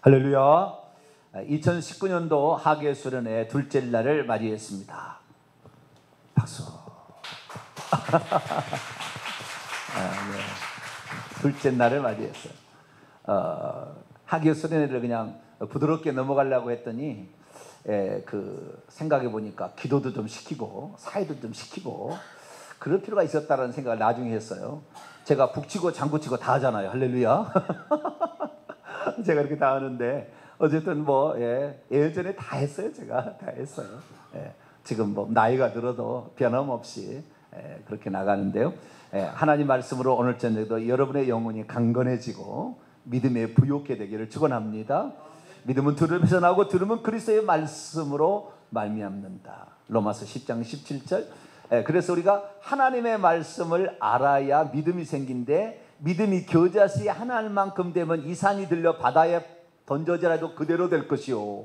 할렐루야. 2019년도 하계수련의 둘째 날을 맞이했습니다. 박수. 네. 둘째 날을 맞이했어요. 하계수련회를 그냥 부드럽게 넘어가려고 했더니 생각해 보니까 기도도 좀 시키고 사회도 좀 시키고 그럴 필요가 있었다는 생각을 나중에 했어요. 제가 북치고 장구치고 다 하잖아요. 할렐루야. 제가 이렇게 다 하는데 어쨌든 예전에 다 했어요. 제가 다 했어요. 지금 나이가 들어도 변함없이 그렇게 나가는데요. 하나님 말씀으로 오늘 저녁도 여러분의 영혼이 강건해지고 믿음에 부욕해 되기를 축원합니다. 믿음은 들음에서 나오고 들음은 그리스도의 말씀으로 말미암는다. 로마서 10장 17절. 그래서 우리가 하나님의 말씀을 알아야 믿음이 생긴데, 믿음이 겨자씨 하나만큼 되면 이 산이 들려 바다에 던져져라도 그대로 될 것이요,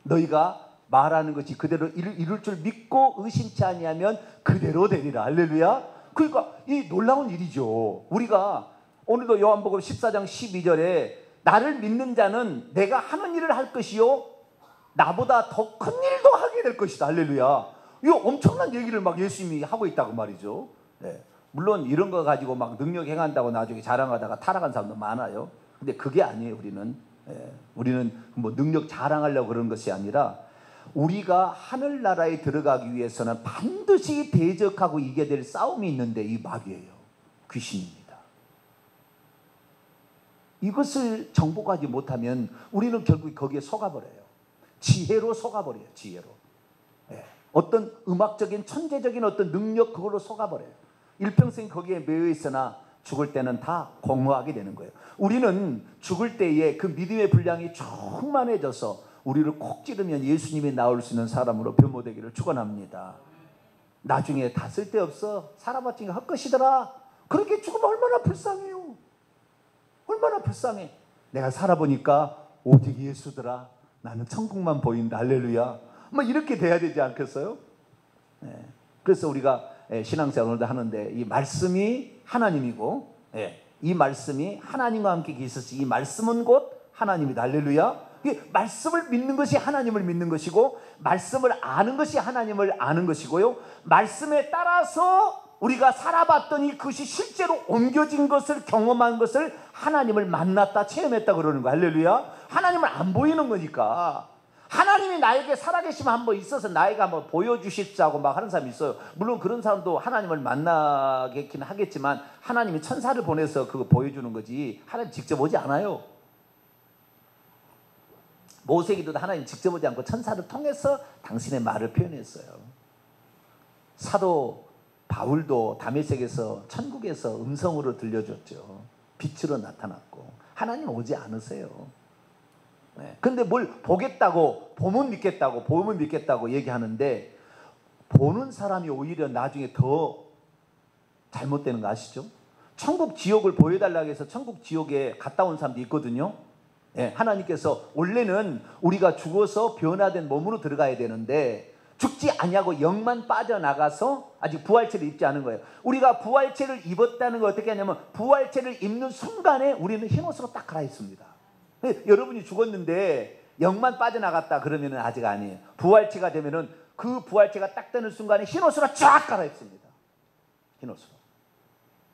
너희가 말하는 것이 그대로 이룰 줄 믿고 의심치 아니하면 그대로 되리라. 할렐루야. 그러니까 이 놀라운 일이죠. 우리가 오늘도 요한복음 14장 12절에 나를 믿는 자는 내가 하는 일을 할 것이요 나보다 더 큰 일도 하게 될 것이다. 할렐루야. 이거 엄청난 얘기를 막 예수님이 하고 있다고 말이죠. 물론 이런 거 가지고 막 능력 행한다고 나중에 자랑하다가 타락한 사람도 많아요. 근데 그게 아니에요. 우리는 뭐 능력 자랑하려고 그런 것이 아니라, 우리가 하늘나라에 들어가기 위해서는 반드시 대적하고 이겨야 될 싸움이 있는데, 이 마귀예요. 귀신입니다. 이것을 정복하지 못하면 우리는 결국 거기에 속아버려요. 지혜로 속아버려요. 지혜로. 어떤 음악적인 천재적인 어떤 능력, 그걸로 속아버려요. 일평생 거기에 매여 있으나 죽을 때는 다 공허하게 되는 거예요. 우리는 죽을 때에 그 믿음의 분량이 충만해져서 우리를 콕 찌르면 예수님이 나올 수 있는 사람으로 변모되기를 축원합니다. 나중에 다 쓸데없어, 살아봤지가 헛것이더라, 그렇게 죽으면 얼마나 불쌍해요. 얼마나 불쌍해. 내가 살아보니까 오직 예수더라, 나는 천국만 보인다. 할렐루야. 이렇게 돼야 되지 않겠어요? 그래서 우리가 신앙생활 오늘도 하는데, 이 말씀이 하나님이고, 이 말씀이 하나님과 함께 계시지, 이 말씀은 곧 하나님이다. 할렐루야. 말씀을 믿는 것이 하나님을 믿는 것이고, 말씀을 아는 것이 하나님을 아는 것이고요, 말씀에 따라서 우리가 살아봤더니 그것이 실제로 옮겨진 것을, 경험한 것을 하나님을 만났다, 체험했다 그러는 거야. 할렐루야. 하나님을 안 보이는 거니까. 하나님이 나에게 살아계시면 한번 있어서 나에게 한번 보여주십사고 막 하는 사람이 있어요. 물론 그런 사람도 하나님을 만나겠긴 하겠지만, 하나님이 천사를 보내서 그거 보여주는 거지 하나님 직접 오지 않아요. 모세기도도 하나님 직접 오지 않고 천사를 통해서 당신의 말을 표현했어요. 사도 바울도 다메섹에서 천국에서 음성으로 들려줬죠. 빛으로 나타났고. 하나님 오지 않으세요. 근데 뭘 보겠다고, 보면 믿겠다고 얘기하는데, 보는 사람이 오히려 나중에 더 잘못되는 거 아시죠? 천국 지옥을 보여달라고 해서 천국 지옥에 갔다 온 사람도 있거든요. 하나님께서 원래는 우리가 죽어서 변화된 몸으로 들어가야 되는데, 죽지 아니하고 영만 빠져나가서 아직 부활체를 입지 않은 거예요. 우리가 부활체를 입었다는 걸 어떻게 하냐면, 부활체를 입는 순간에 우리는 흰옷으로 딱 갈아입습니다. 여러분이 죽었는데 영만 빠져나갔다 그러면 아직 아니에요. 부활체가 되면은 그 부활체가 딱 되는 순간에 흰옷으로 쫙 갈아입습니다. 흰옷으로.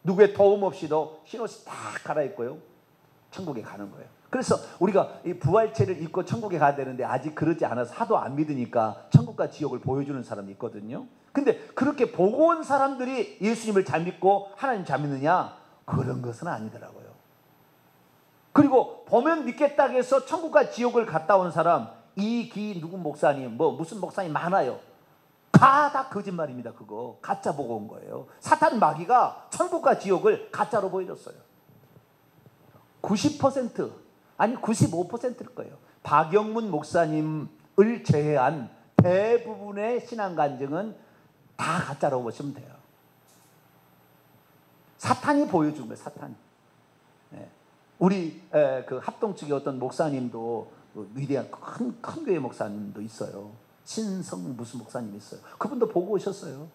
누구의 도움 없이도 흰옷이 딱 갈아입고요, 천국에 가는 거예요. 그래서 우리가 이 부활체를 입고 천국에 가야 되는데, 아직 그러지 않아서 하도 안 믿으니까 천국과 지옥을 보여주는 사람이 있거든요. 근데 그렇게 보고 온 사람들이 예수님을 잘 믿고 하나님 잘 믿느냐? 그런 것은 아니더라고요. 그리고 보면 믿겠다고 해서 천국과 지옥을 갔다 온 사람, 이기 누구 목사님, 무슨 목사님 많아요. 다 거짓말입니다. 그거 가짜 보고 온 거예요. 사탄 마귀가 천국과 지옥을 가짜로 보여줬어요. 90% 아니 95%일 거예요. 박영문 목사님을 제외한 대부분의 신앙 간증은 다 가짜로 보시면 돼요. 사탄이 보여준 거예요. 사탄이. 우리 그 합동 측의 어떤 목사님도, 위대한 큰 교회 목사님도 있어요. 신성 무슨 목사님 있어요. 그분도 보고 오셨어요.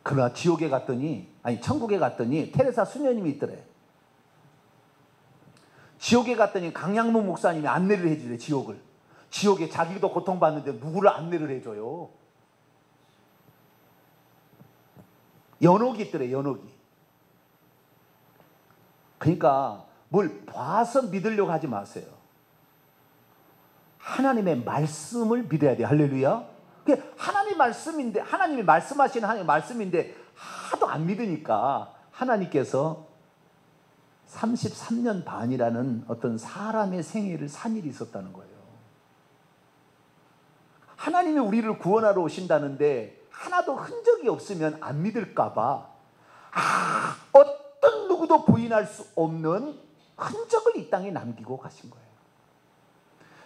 그러나 지옥에 갔더니, 천국에 갔더니 테레사 수녀님이 있더래. 지옥에 갔더니 강양무 목사님이 안내를 해주래. 지옥에 자기도 고통받는데 누구를 안내를 해줘요? 연옥이 있더래. 연옥이. 그러니까 뭘 봐서 믿으려고 하지 마세요. 하나님의 말씀을 믿어야 돼요. 할렐루야. 하나님 말씀인데, 하나님이 말씀하시는 하나님의 말씀인데 하도 안 믿으니까 하나님께서 33년 반이라는 어떤 사람의 생애를 산 일이 있었다는 거예요. 하나님이 우리를 구원하러 오신다는데 하나도 흔적이 없으면 안 믿을까봐 어떤 누구도 부인할 수 없는 흔적을 이 땅에 남기고 가신 거예요.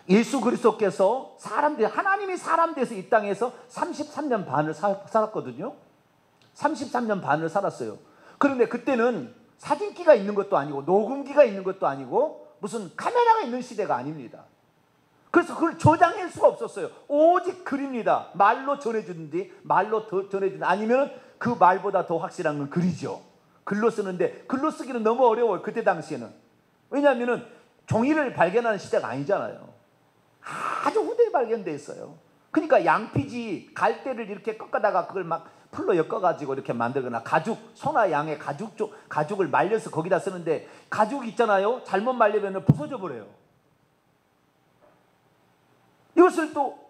예수 그리스도께서 하나님이 사람 돼서 이 땅에서 33년 반을 살았거든요. 33년 반을 살았어요. 그런데 그때는 사진기가 있는 것도 아니고 녹음기가 있는 것도 아니고 무슨 카메라가 있는 시대가 아닙니다. 그래서 그걸 저장할 수가 없었어요. 오직 글입니다. 말로 전해주든지 아니면 그 말보다 더 확실한 건 글이죠. 글로 쓰는데 글로 쓰기는 너무 어려워요. 그때 당시에는. 왜냐하면 종이를 발견하는 시대가 아니잖아요. 아주 후대에 발견돼 있어요. 그러니까 양피지 갈대를 이렇게 꺾다가 그걸 막 풀로 엮어가지고 이렇게 만들거나 소나 양의 가죽을 말려서 거기다 쓰는데 가죽 있잖아요. 잘못 말리면 부서져 버려요. 이것을 또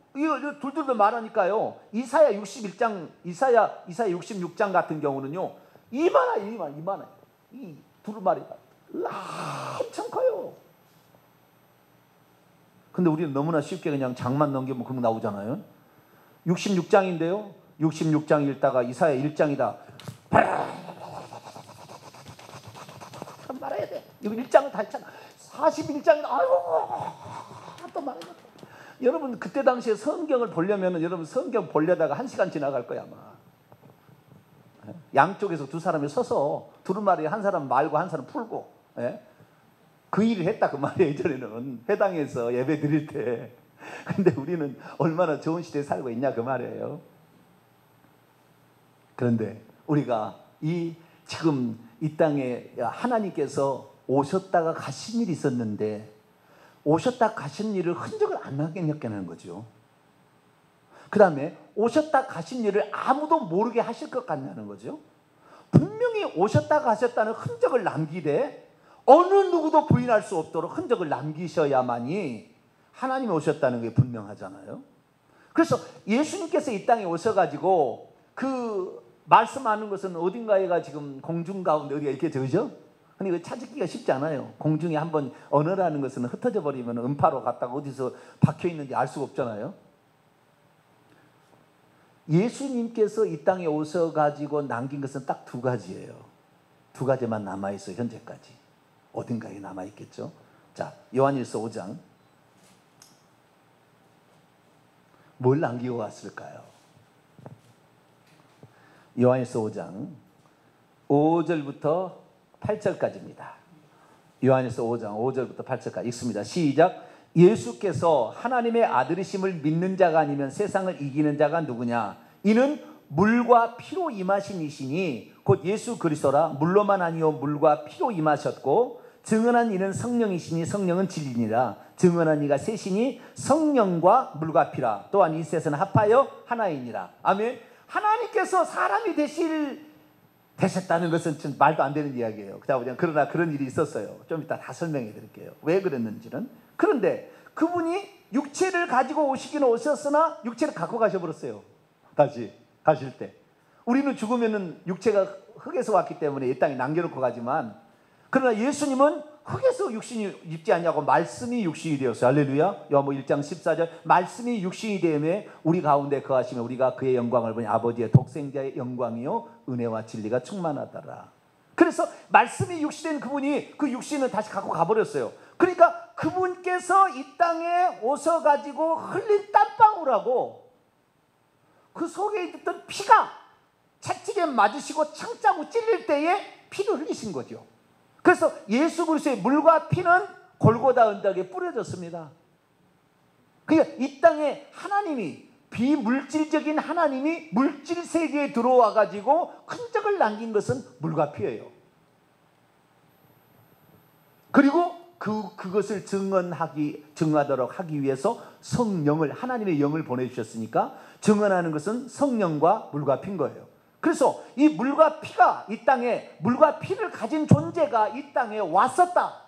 둘둘도 말하니까요. 이사야 66장 같은 경우는요. 이만해요. 이 두루마리가 엄청 커요. 근데 우리는 너무나 쉽게 그냥 장만 넘기면 그런 거 나오잖아요. 66장인데요. 66장 읽다가 이사야 1장이다. 말해야 돼. 이거 1장은 다 했잖아. 41장이다. 아이고, 또 말해야 돼. 여러분 그때 당시에 성경을 보려면 여러분 성경 보려다가 1시간 지나갈 거야 아마. 양쪽에서 두 사람이 서서 두루마리 한 사람 말고 한 사람 풀고 그 일을 했다 그 말이에요. 예전에는 회당에서 예배 드릴 때. 근데 우리는 얼마나 좋은 시대에 살고 있냐 그 말이에요. 그런데 우리가 지금 이 땅에 하나님께서 오셨다가 가신 일이 있었는데 오셨다 가신 일을 흔적을 안 남겨놓는 거죠. 그 다음에 오셨다 가신 일을 아무도 모르게 하실 것 같냐는 거죠. 분명히 오셨다 가셨다는 흔적을 남기되 어느 누구도 부인할 수 없도록 흔적을 남기셔야만이 하나님이 오셨다는 게 분명하잖아요. 그래서 예수님께서 이 땅에 오셔가지고 그 말씀하는 것은 어딘가에가 지금 공중 가운데 어디가 이렇게 저죠? 근데 이거 찾기가 쉽지 않아요. 공중에 한번 언어라는 것은 흩어져 버리면 음파로 갔다가 어디서 박혀 있는지 알 수가 없잖아요. 예수님께서 이 땅에 오셔가지고 남긴 것은 딱 두 가지예요. 두 가지만 남아있어요. 현재까지. 어딘가에 남아있겠죠. 자, 요한일서 5장. 뭘 남기고 갔을까요? 요한일서 5장 5절부터 8절까지입니다. 요한일서 5장 5절부터 8절까지 읽습니다. 시작. 예수께서 하나님의 아들이심을 믿는 자가 아니면 세상을 이기는 자가 누구냐? 이는 물과 피로 임하신 이시니 곧 예수 그리스도라. 물로만 아니요 물과 피로 임하셨고 증언한 이는 성령이시니 성령은 진리니라. 증언한 이가 셋이니 성령과 물과 피라. 또한 이 셋은 합하여 하나이니라. 아멘. 하나님께서 사람이 되셨다는 것은 좀 말도 안 되는 이야기예요. 그러나 그런 일이 있었어요. 좀 이따 다 설명해 드릴게요. 왜 그랬는지는. 그런데 그분이 육체를 가지고 오시기는 오셨으나 육체를 갖고 가셔버렸어요. 다시 가실 때. 우리는 죽으면은 육체가 흙에서 왔기 때문에 이 땅에 남겨놓고 가지만, 그러나 예수님은 흙에서 육신이 입지 않냐고 말씀이 육신이 되었어요. 할렐루야. 요한복음 1장 14절 말씀이 육신이 되매 우리 가운데 거하시며 우리가 그의 영광을 보니 아버지의 독생자의 영광이요 은혜와 진리가 충만하더라. 그래서 말씀이 육신된 그분이 그 육신을 다시 갖고 가버렸어요. 그러니까 그분께서 이 땅에 오셔가지고 흘린 땀방울하고 그 속에 있던 피가 채찍에 맞으시고 창자고 찔릴 때에 피를 흘리신 거죠. 그래서 예수 그리스도의 물과 피는 골고다 언덕에 뿌려졌습니다. 그러니까 이 땅에 하나님이, 비물질적인 하나님이 물질 세계에 들어와 가지고 흔적을 남긴 것은 물과 피예요. 그리고 그 그것을 증언하도록 하기 위해서 성령을, 하나님의 영을 보내주셨으니까 증언하는 것은 성령과 물과 피인 거예요. 그래서 이 물과 피가 이 땅에, 물과 피를 가진 존재가 이 땅에 왔었다.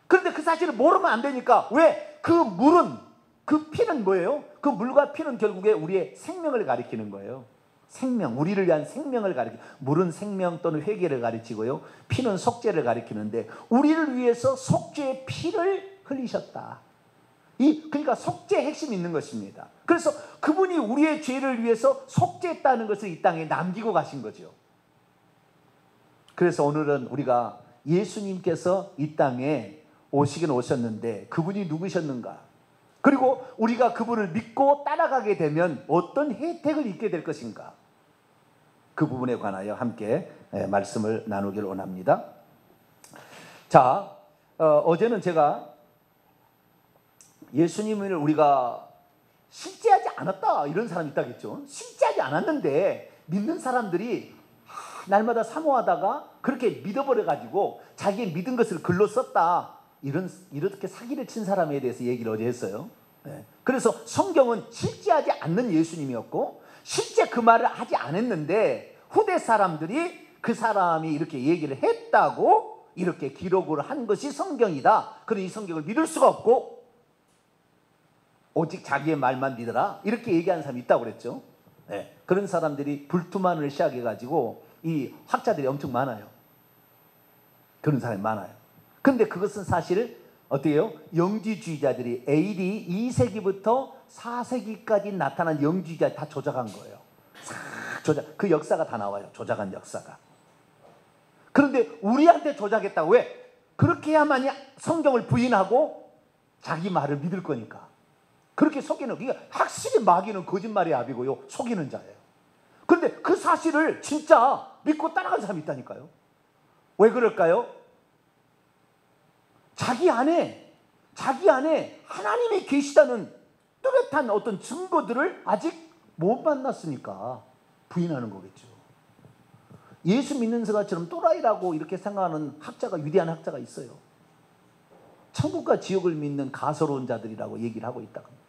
그런데 그 사실을 모르면 안 되니까, 왜? 그 물은, 그 피는 뭐예요? 그 물과 피는 결국에 우리의 생명을 가리키는 거예요. 생명, 우리를 위한 생명을 가리키고, 물은 생명 또는 회개를 가리키고요, 피는 속죄를 가리키는데, 우리를 위해서 속죄의 피를 흘리셨다. 그러니까 속죄의 핵심이 있는 것입니다. 그래서 그분이 우리의 죄를 위해서 속죄했다는 것을 이 땅에 남기고 가신 거죠. 그래서 오늘은 우리가 예수님께서 이 땅에 오시긴 오셨는데 그분이 누구셨는가? 그리고 우리가 그분을 믿고 따라가게 되면 어떤 혜택을 입게 될 것인가? 그 부분에 관하여 함께 말씀을 나누기를 원합니다. 자, 어제는 제가 예수님을 우리가 실제하지 않았다, 이런 사람이 있다겠죠. 실제하지 않았는데 믿는 사람들이 날마다 사모하다가 그렇게 믿어버려가지고 자기의 믿은 것을 글로 썼다, 이렇게 사기를 친 사람에 대해서 얘기를 어제 했어요. 그래서 성경은 실제하지 않는 예수님이었고, 실제 그 말을 하지 않았는데 후대 사람들이 그 사람이 이렇게 얘기를 했다고 이렇게 기록을 한 것이 성경이다. 그럼 이 성경을 믿을 수가 없고 오직 자기의 말만 믿어라, 이렇게 얘기하는 사람이 있다고 그랬죠. 그런 사람들이 불투만을 시작해가지고 이 학자들이 엄청 많아요. 그런 사람이 많아요. 그런데 그것은 사실 어때요? 영지주의자들이 AD 2세기부터 4세기까지 나타난 영지주의자 다 조작한 거예요. 그 역사가 다 나와요. 조작한 역사가. 그런데 우리한테 조작했다고. 왜? 그렇게 해야만이 성경을 부인하고 자기 말을 믿을 거니까. 그렇게 속이는, 그러니까 확실히 마귀는 거짓말의 아비고요, 속이는 자예요. 그런데 그 사실을 진짜 믿고 따라간 사람이 있다니까요. 왜 그럴까요? 자기 안에 하나님이 계시다는 뚜렷한 어떤 증거들을 아직 못 만났으니까 부인하는 거겠죠. 예수 믿는 사람처럼 또라이라고 이렇게 생각하는 학자가, 위대한 학자가 있어요. 천국과 지옥을 믿는 가소로운 자들이라고 얘기를 하고 있다고 합니다.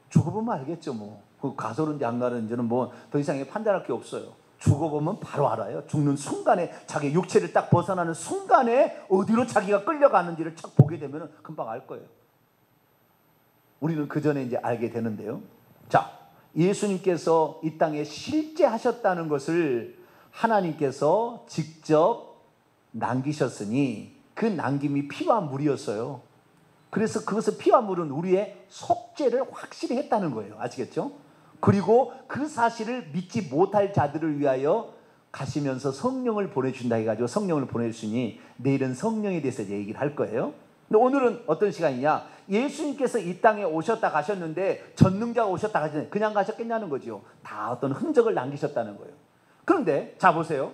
죽어보면 알겠죠. 뭐 그 가소로운지 안 가는지는 뭐 더 이상 판단할 게 없어요. 죽어보면 바로 알아요. 죽는 순간에, 자기 육체를 딱 벗어나는 순간에 어디로 자기가 끌려가는지를 착 보게 되면 금방 알 거예요. 우리는 그 전에 이제 알게 되는데요. 자, 예수님께서 이 땅에 실제 하셨다는 것을 하나님께서 직접 남기셨으니 그 남김이 피와 물이었어요. 그래서 그것은, 피와 물은 우리의 속죄를 확실히 했다는 거예요. 아시겠죠? 그리고 그 사실을 믿지 못할 자들을 위하여 가시면서 성령을 보내준다 해가지고 성령을 보내주시니 내일은 성령에 대해서 이제 얘기를 할 거예요. 근데 오늘은 어떤 시간이냐? 예수님께서 이 땅에 오셨다 가셨는데 전능자가 오셨다 가셨는데 그냥 가셨겠냐는 거죠. 다 어떤 흔적을 남기셨다는 거예요. 그런데 자 보세요.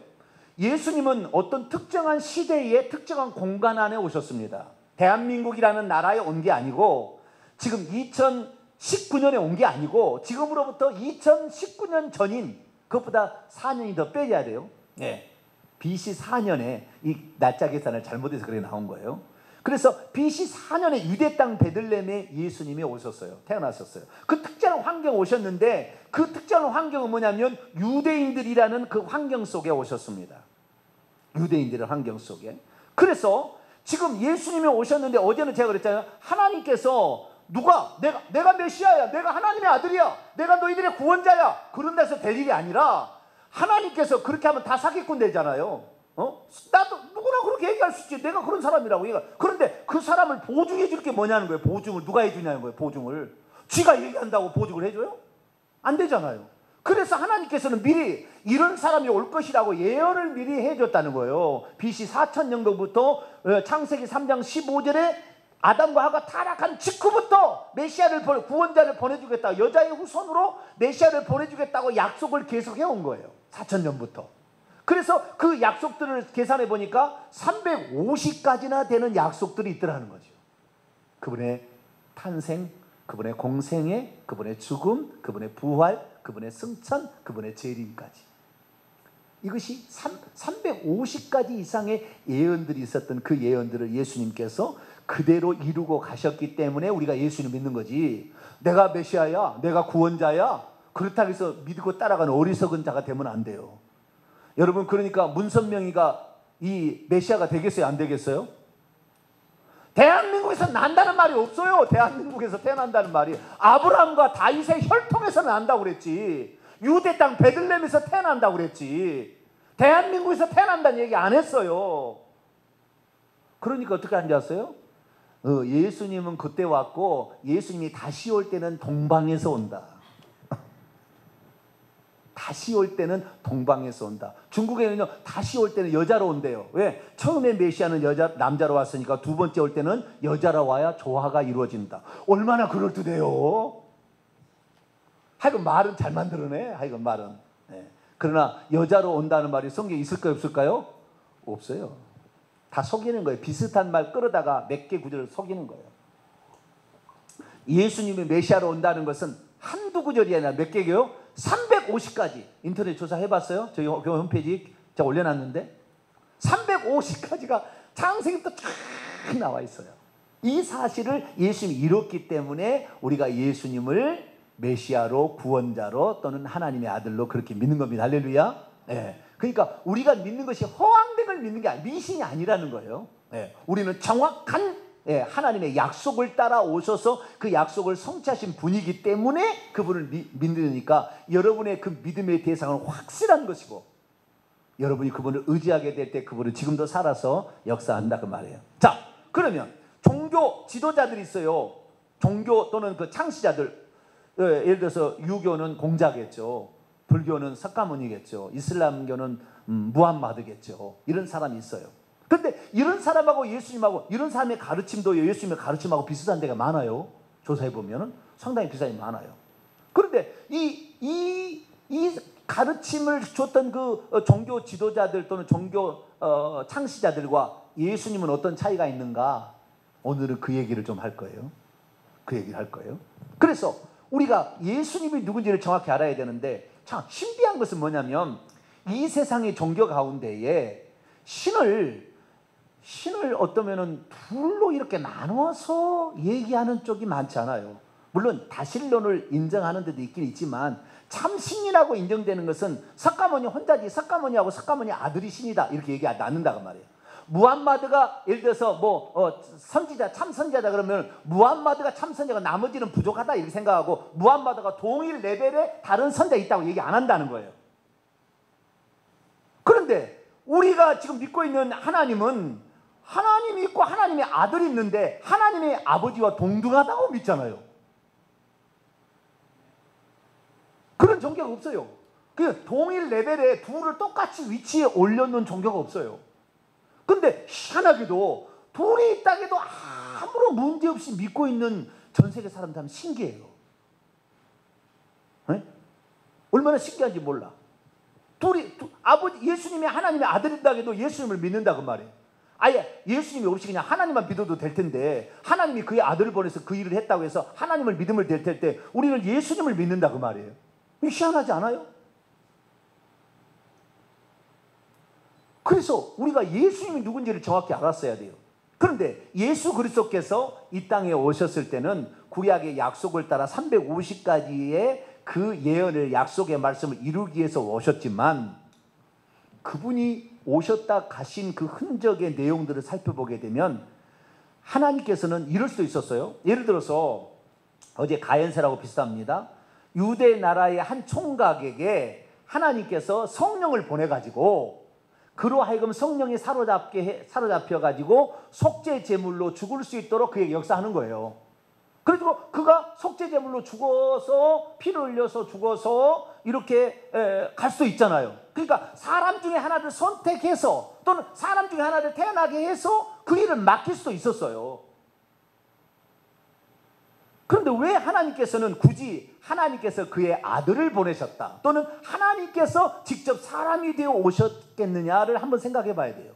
예수님은 어떤 특정한 시대의 특정한 공간 안에 오셨습니다. 대한민국이라는 나라에 온 게 아니고, 지금 2019년에 온 게 아니고, 지금으로부터 2019년 전인, 그것보다 4년이 더 빼야 돼요. BC 4년에 이 날짜 계산을 잘못해서 그렇게 나온 거예요. 그래서 BC 4년에 유대 땅 베들레헴에 예수님이 오셨어요. 태어나셨어요. 그 특정한 환경에 오셨는데, 그 특정한 환경은 뭐냐면 유대인들이라는 그 환경 속에 오셨습니다. 유대인들의 환경 속에. 그래서 지금 예수님이 오셨는데, 어제는 제가 그랬잖아요. 하나님께서 내가 메시아야, 내가 하나님의 아들이야, 내가 너희들의 구원자야, 그런 데서 될 일이 아니라, 하나님께서 그렇게 하면 다 사기꾼 되잖아요. 나도 누구나 그렇게 얘기할 수 있지. 내가 그런 사람이라고. 그런데 그 사람을 보증해 줄 게 뭐냐는 거예요. 보증을 누가 해주냐는 거예요. 보증을 쥐가 얘기한다고 보증을 해줘요? 안 되잖아요. 그래서 하나님께서는 미리 이런 사람이 올 것이라고 예언을 미리 해줬다는 거예요. BC 4000년도부터 창세기 3장 15절에 아담과 하가 타락한 직후부터 메시아를 구원자를 보내주겠다, 여자의 후손으로 메시아를 보내주겠다고 약속을 계속해 온 거예요. 4000년부터. 그래서 그 약속들을 계산해 보니까 350가지나 되는 약속들이 있더라는 거죠. 그분의 탄생, 그분의 공생애, 그분의 죽음, 그분의 부활, 그분의 승천, 그분의 재림까지. 이것이 350가지 이상의 예언들이 있었던 그 예언들을 예수님께서 그대로 이루고 가셨기 때문에 우리가 예수님 믿는 거지. 내가 메시아야, 내가 구원자야, 그렇다고 해서 믿고 따라가는 어리석은 자가 되면 안 돼요. 여러분, 그러니까 문선명이가 이 메시아가 되겠어요, 안 되겠어요? 대한민국에서 난다는 말이 없어요. 대한민국에서 태어난다는 말이 아브라함과 다윗의 혈통에서 난다고 그랬지, 유대 땅 베들레헴에서 태어난다고 그랬지, 대한민국에서 태어난다는 얘기 안 했어요. 그러니까 어떻게 하는지 아세요? 예수님은 그때 왔고 예수님이 다시 올 때는 동방에서 온다. 다시 올 때는 동방에서 온다. 중국에는요, 다시 올 때는 여자로 온대요. 왜? 처음에 메시아는 남자로 왔으니까 두 번째 올 때는 여자로 와야 조화가 이루어진다. 얼마나 그럴듯해요. 하여간 말은 잘 만들어내. 하여간 말은. 네. 그러나 여자로 온다는 말이 성경에 있을까요, 없을까요? 없어요. 다 속이는 거예요. 비슷한 말 끌어다가 몇 개 구절을 속이는 거예요. 예수님이 메시아로 온다는 것은 한두 구절이 아니라 몇 개요? 350가지. 인터넷 조사해봤어요? 저희 교회 홈페이지 제가 올려놨는데 350가지가 창세기부터 쫙 나와 있어요. 이 사실을 예수님이 이뤘기 때문에 우리가 예수님을 메시아로, 구원자로 또는 하나님의 아들로 그렇게 믿는 겁니다. 할렐루야. 네. 그러니까 우리가 믿는 것이 허황된 걸 믿는 게 미신이 아니라는 거예요. 네. 우리는 정확한 하나님의 약속을 따라 오셔서 그 약속을 성취하신 분이기 때문에 그분을 믿으니까 여러분의 그 믿음의 대상은 확실한 것이고, 여러분이 그분을 의지하게 될 때 그분은 지금도 살아서 역사한다 그 말이에요. 자, 그러면 종교 지도자들이 있어요. 종교 또는 그 창시자들. 예를 들어서 유교는 공자겠죠. 불교는 석가모니겠죠. 이슬람교는 무함마드겠죠. 이런 사람이 있어요. 그런데 이런 사람하고 예수님하고 이런 사람의 가르침도 예수님의 가르침하고 비슷한 데가 많아요. 조사해보면 상당히 비슷한 게 많아요. 그런데 이 가르침을 줬던 그 종교 지도자들 또는 종교 창시자들과 예수님은 어떤 차이가 있는가? 오늘은 그 얘기를 좀 할 거예요. 그 얘기를 할 거예요. 그래서 우리가 예수님이 누군지를 정확히 알아야 되는데, 참 신비한 것은 뭐냐면 이 세상의 종교 가운데에 신을 어떠면은 둘로 이렇게 나눠서 얘기하는 쪽이 많지 않아요. 물론 다신론을 인정하는 데도 있긴 있지만 참 신이라고 인정되는 것은 석가모니 혼자지, 석가모니하고 석가모니 아들이 신이다 이렇게 얘기 안 낳는다고 말이에요. 무함마드가 예를 들어서 선지자, 참 선지자다 그러면 무함마드가 참 선지자가 나머지는 부족하다 이렇게 생각하고 무함마드가 동일 레벨의 다른 선지자 있다고 얘기 안 한다는 거예요. 그런데 우리가 지금 믿고 있는 하나님은 하나님이 있고 하나님의 아들이 있는데 하나님의 아버지와 동등하다고 믿잖아요. 그런 종교가 없어요. 그 동일 레벨에 둘을 똑같이 위치에 올려놓은 종교가 없어요. 근데 희한하게도 둘이 있다 해도 아무런 문제없이 믿고 있는 전 세계 사람들 하면 신기해요. 네? 얼마나 신기한지 몰라. 아버지 예수님이 하나님의 아들이다 해도 예수님을 믿는다 그 말이에요. 아예 예수님이 없이 그냥 하나님만 믿어도 될 텐데 하나님이 그의 아들을 보내서 그 일을 했다고 해서 하나님을 믿으면 될 텐데 우리는 예수님을 믿는다 그 말이에요. 희한하지 않아요? 그래서 우리가 예수님이 누군지를 정확히 알았어야 돼요. 그런데 예수 그리스도께서 이 땅에 오셨을 때는 구약의 약속을 따라 350가지의 그 예언을, 약속의 말씀을 이루기 위해서 오셨지만 그분이 오셨다 가신 그 흔적의 내용들을 살펴보게 되면 하나님께서는 이럴 수도 있었어요. 예를 들어서 어제 가연세라고 비슷합니다. 유대 나라의 한 총각에게 하나님께서 성령을 보내가지고 그로 하여금 성령이 사로잡혀가지고 속죄 제물로 죽을 수 있도록 그에게 역사하는 거예요. 그래서 그가 속죄 제물로 죽어서 피를 흘려서 죽어서 이렇게 갈 수 있잖아요. 그러니까 사람 중에 하나를 선택해서 또는 사람 중에 하나를 태어나게 해서 그 일을 맡길 수도 있었어요. 그런데 왜 하나님께서는 굳이 하나님께서 그의 아들을 보내셨다 또는 하나님께서 직접 사람이 되어 오셨겠느냐를 한번 생각해 봐야 돼요.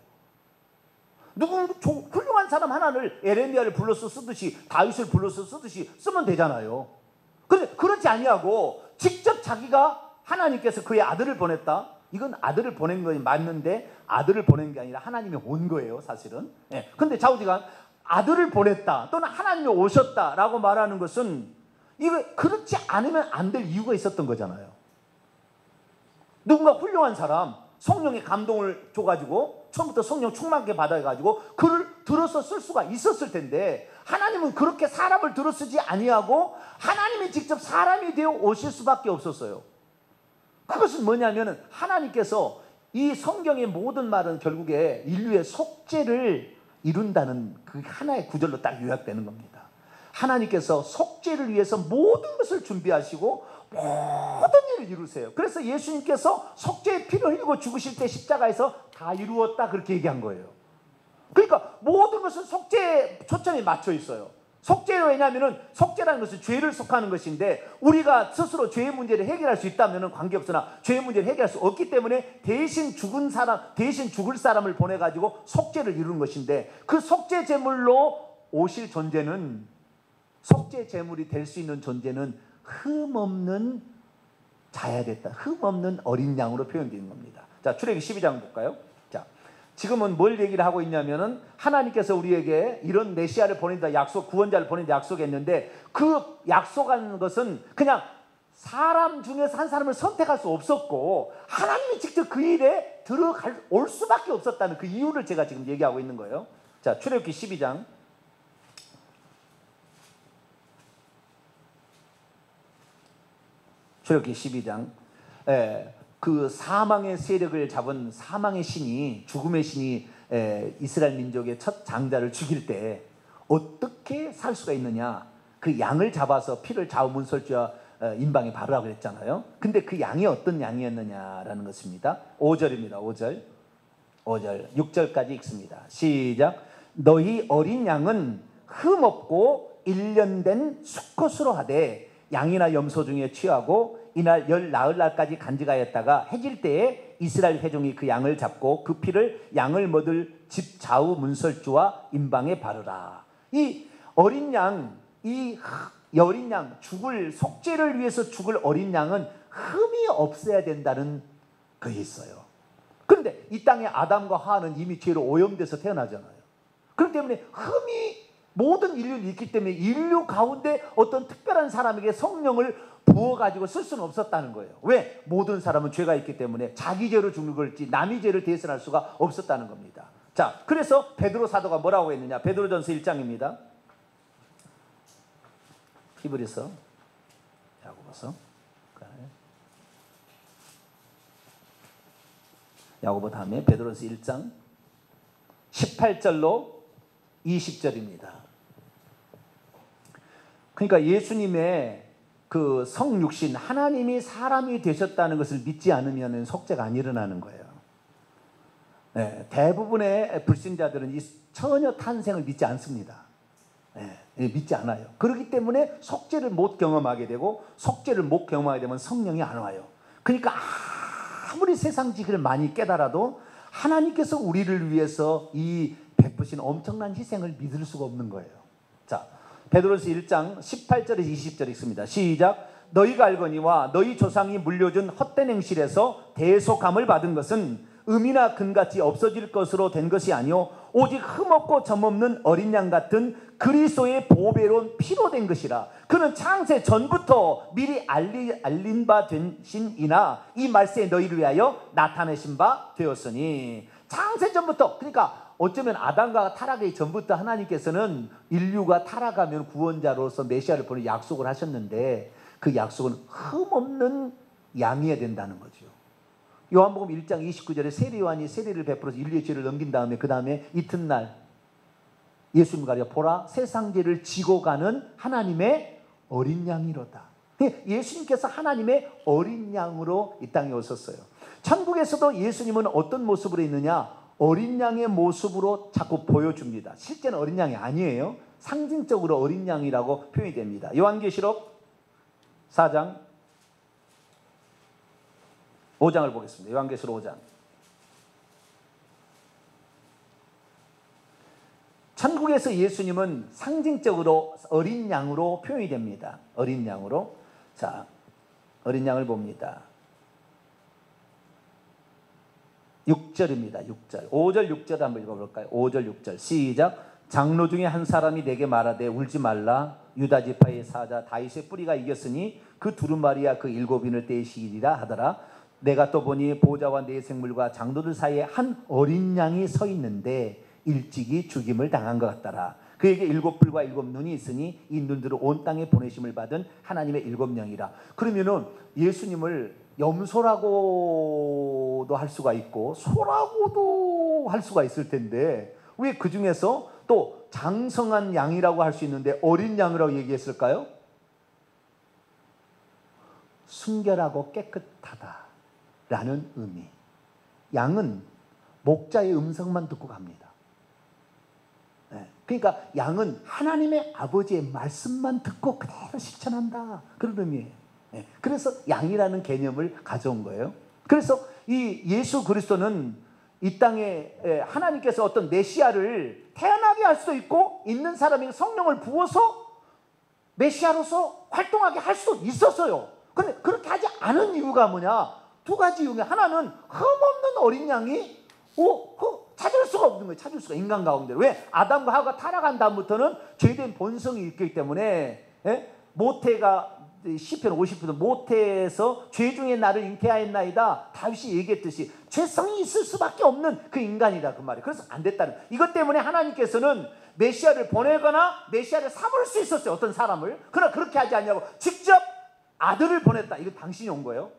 훌륭한 사람 하나를 에레미야를 불러서 쓰듯이 다윗을 불러서 쓰듯이 쓰면 되잖아요. 그런데 그렇지 아니하고 직접 자기가 하나님께서 그의 아들을 보냈다. 이건 아들을 보낸 것이 맞는데 아들을 보낸 게 아니라 하나님이 온 거예요, 사실은. 예. 근데 좌우지간 아들을 보냈다 또는 하나님이 오셨다라고 말하는 것은 이거 그렇지 않으면 안 될 이유가 있었던 거잖아요. 누군가 훌륭한 사람, 성령의 감동을 줘가지고 처음부터 성령 충만하게 받아가지고 글을 들어서 쓸 수가 있었을 텐데 하나님은 그렇게 사람을 들어 쓰지 아니하고 하나님이 직접 사람이 되어 오실 수밖에 없었어요. 그것은 뭐냐면 하나님께서 이 성경의 모든 말은 결국에 인류의 속죄를 이룬다는 그 하나의 구절로 딱 요약되는 겁니다. 하나님께서 속죄를 위해서 모든 것을 준비하시고 모든 일을 이루세요. 그래서 예수님께서 속죄의 피를 흘리고 죽으실 때 십자가에서 다 이루었다 그렇게 얘기한 거예요. 그러니까 모든 것은 속죄에 초점이 맞춰 있어요. 속죄로, 왜냐하면 속죄라는 것은 죄를 속하는 것인데 우리가 스스로 죄의 문제를 해결할 수 있다면 관계없으나 죄의 문제를 해결할 수 없기 때문에 대신 죽을 사람을 보내가지고 속죄를 이루는 것인데 그 속죄 제물로 오실 존재는, 속죄 제물이 될 수 있는 존재는 흠없는 자야 됐다. 흠없는 어린 양으로 표현되는 겁니다. 자, 출애굽기 12장 볼까요? 자, 지금은 뭘 얘기를 하고 있냐면은 하나님께서 우리에게 이런 메시아를 보낸다, 구원자를 보낸다 약속했는데 그 약속한 것은 그냥 사람 중에서 한 사람을 선택할 수 없었고 하나님이 직접 그 일에 올 수밖에 없었다는 그 이유를 제가 지금 얘기하고 있는 거예요. 자, 출애굽기 12장. 출애굽기 12장. 그 사망의 세력을 잡은 사망의 신이, 죽음의 신이 이스라엘 민족의 첫 장자를 죽일 때 어떻게 살 수가 있느냐, 그 양을 잡아서 피를 좌우 문설주와 임방에 바르라고 그랬잖아요. 근데 그 양이 어떤 양이었느냐라는 것입니다. 5절입니다. 5절 6절까지 읽습니다. 시작. 너희 어린 양은 흠없고 1년 된 수컷으로 하되 양이나 염소 중에 취하고 이날 열 나흘 날까지 간직하였다가 해질 때에 이스라엘 회중이 그 양을 잡고 그 피를 양을 먹을 집 좌우 문설주와 임방에 바르라. 이 어린 양, 이 어린 양, 죽을, 속죄를 위해서 죽을 어린 양은 흠이 없어야 된다는 것이 있어요. 그런데 이 땅에 아담과 하와는 이미 죄로 오염돼서 태어나잖아요. 그렇기 때문에 흠이 모든 인류를 있기 때문에 인류 가운데 어떤 특별한 사람에게 성령을 부어가지고 쓸 수는 없었다는 거예요. 왜? 모든 사람은 죄가 있기 때문에 자기 죄로 죽는 걸지 남의 죄를 대신할 수가 없었다는 겁니다. 자, 그래서 베드로 사도가 뭐라고 했느냐? 베드로전서 1장입니다. 히브리서, 야고보서, 야고보 다음에 베드로전서 1장 18절로 20절입니다. 그러니까 예수님의 그 성육신, 하나님이 사람이 되셨다는 것을 믿지 않으면 속죄가 안 일어나는 거예요. 대부분의 불신자들은 이 처녀 탄생을 믿지 않습니다. 믿지 않아요. 그렇기 때문에 속죄를 못 경험하게 되고, 속죄를 못 경험하게 되면 성령이 안 와요. 그러니까 아무리 세상 지식을 많이 깨달아도 하나님께서 우리를 위해서 이 베푸신 엄청난 희생을 믿을 수가 없는 거예요. 자, 베드로전서 1장 18절에서 20절 읽습니다. 시작. 너희가 알거니와 너희 조상이 물려준 헛된 행실에서 대속함을 받은 것은 음이나 금같이 없어질 것으로 된 것이 아니요 오직 흠없고 점없는 어린 양 같은 그리스도의 보배로운 피로 된 것이라. 그는 창세 전부터 미리 알린 바 된 신이나 이 말세에 너희를 위하여 나타내신 바 되었으니. 창세 전부터, 그러니까 어쩌면 아담과 타락의 전부터 하나님께서는 인류가 타락하면 구원자로서 메시아를 보내 약속을 하셨는데 그 약속은 흠없는 양이어야 된다는 거죠. 요한복음 1장 29절에 세례 요한이 세례를 베풀어서 인류의 죄를 넘긴 다음에 그 다음에 이튿날 예수님 가려 보라 세상 죄를 지고 가는 하나님의 어린 양이로다. 예수님께서 하나님의 어린 양으로 이 땅에 오셨어요. 천국에서도 예수님은 어떤 모습으로 있느냐? 어린 양의 모습으로 자꾸 보여줍니다. 실제는 어린 양이 아니에요. 상징적으로 어린 양이라고 표현이 됩니다. 요한계시록 4장 5장을 보겠습니다. 요한계시록 5장. 천국에서 예수님은 상징적으로 어린 양으로 표현이 됩니다. 어린 양으로. 자, 어린 양을 봅니다. 6절입니다. 6절. 5절 6절 한번 읽어볼까요? 5절 6절 시작. 장로 중에 한 사람이 내게 말하되 울지 말라. 유다 지파의 사자 다윗의 뿌리가 이겼으니 그 두루마리와 그 일곱인을 떼시리라 하더라. 내가 또 보니 보좌와 네 생물과 장로들 사이에 한 어린 양이 서 있는데 일찍이 죽임을 당한 것 같더라. 그에게 일곱 뿔과 일곱 눈이 있으니 이 눈들은 온 땅에 보내심을 받은 하나님의 일곱 영이라. 그러면은 예수님을 염소라고도 할 수가 있고 소라고도 할 수가 있을 텐데 왜 그 중에서 또 장성한 양이라고 할 수 있는데 어린 양이라고 얘기했을까요? 순결하고 깨끗하다라는 의미. 양은 목자의 음성만 듣고 갑니다. 그러니까 양은 하나님의 아버지의 말씀만 듣고 그대로 실천한다, 그런 의미예요. 그래서 양이라는 개념을 가져온 거예요. 그래서 이 예수 그리스도는 이 땅에 하나님께서 어떤 메시아를 태어나게 할 수도 있고 있는 사람에게 성령을 부어서 메시아로서 활동하게 할 수도 있었어요. 그런데 그렇게 하지 않은 이유가 뭐냐? 두 가지 이유. 하나는 흠없는 어린 양이 찾을 수가 없는 거예요. 찾을 수가, 인간 가운데. 왜? 아담과 하와가 타락한 다음부터는 죄된 본성이 있기 때문에, 모태가 시편 50편 모태에서 죄 중에 나를 잉태하였나이다 다윗이 얘기했듯이 죄성이 있을 수밖에 없는 그 인간이다, 그 말이에요. 그래서 안 됐다는, 이것 때문에 하나님께서는 메시아를 보내거나 메시아를 삼을 수 있었어요, 어떤 사람을. 그러나 그렇게 하지 않냐고 직접 아들을 보냈다. 이거 당신이 온 거예요.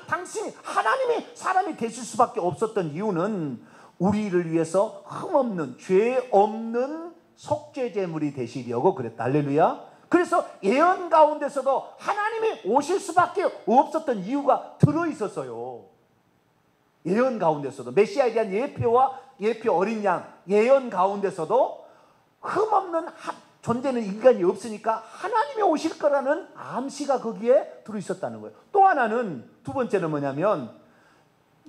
당신이, 하나님이 사람이 되실 수밖에 없었던 이유는 우리를 위해서 흠없는, 죄 없는 속죄 제물이 되시려고 그랬다. 할렐루야. 그래서 예언 가운데서도 하나님이 오실 수밖에 없었던 이유가 들어있었어요. 예언 가운데서도 메시아에 대한 예표 어린 양, 예언 가운데서도 흠없는 존재는 인간이 없으니까 하나님이 오실 거라는 암시가 거기에 들어있었다는 거예요. 또 하나는, 두 번째는 뭐냐면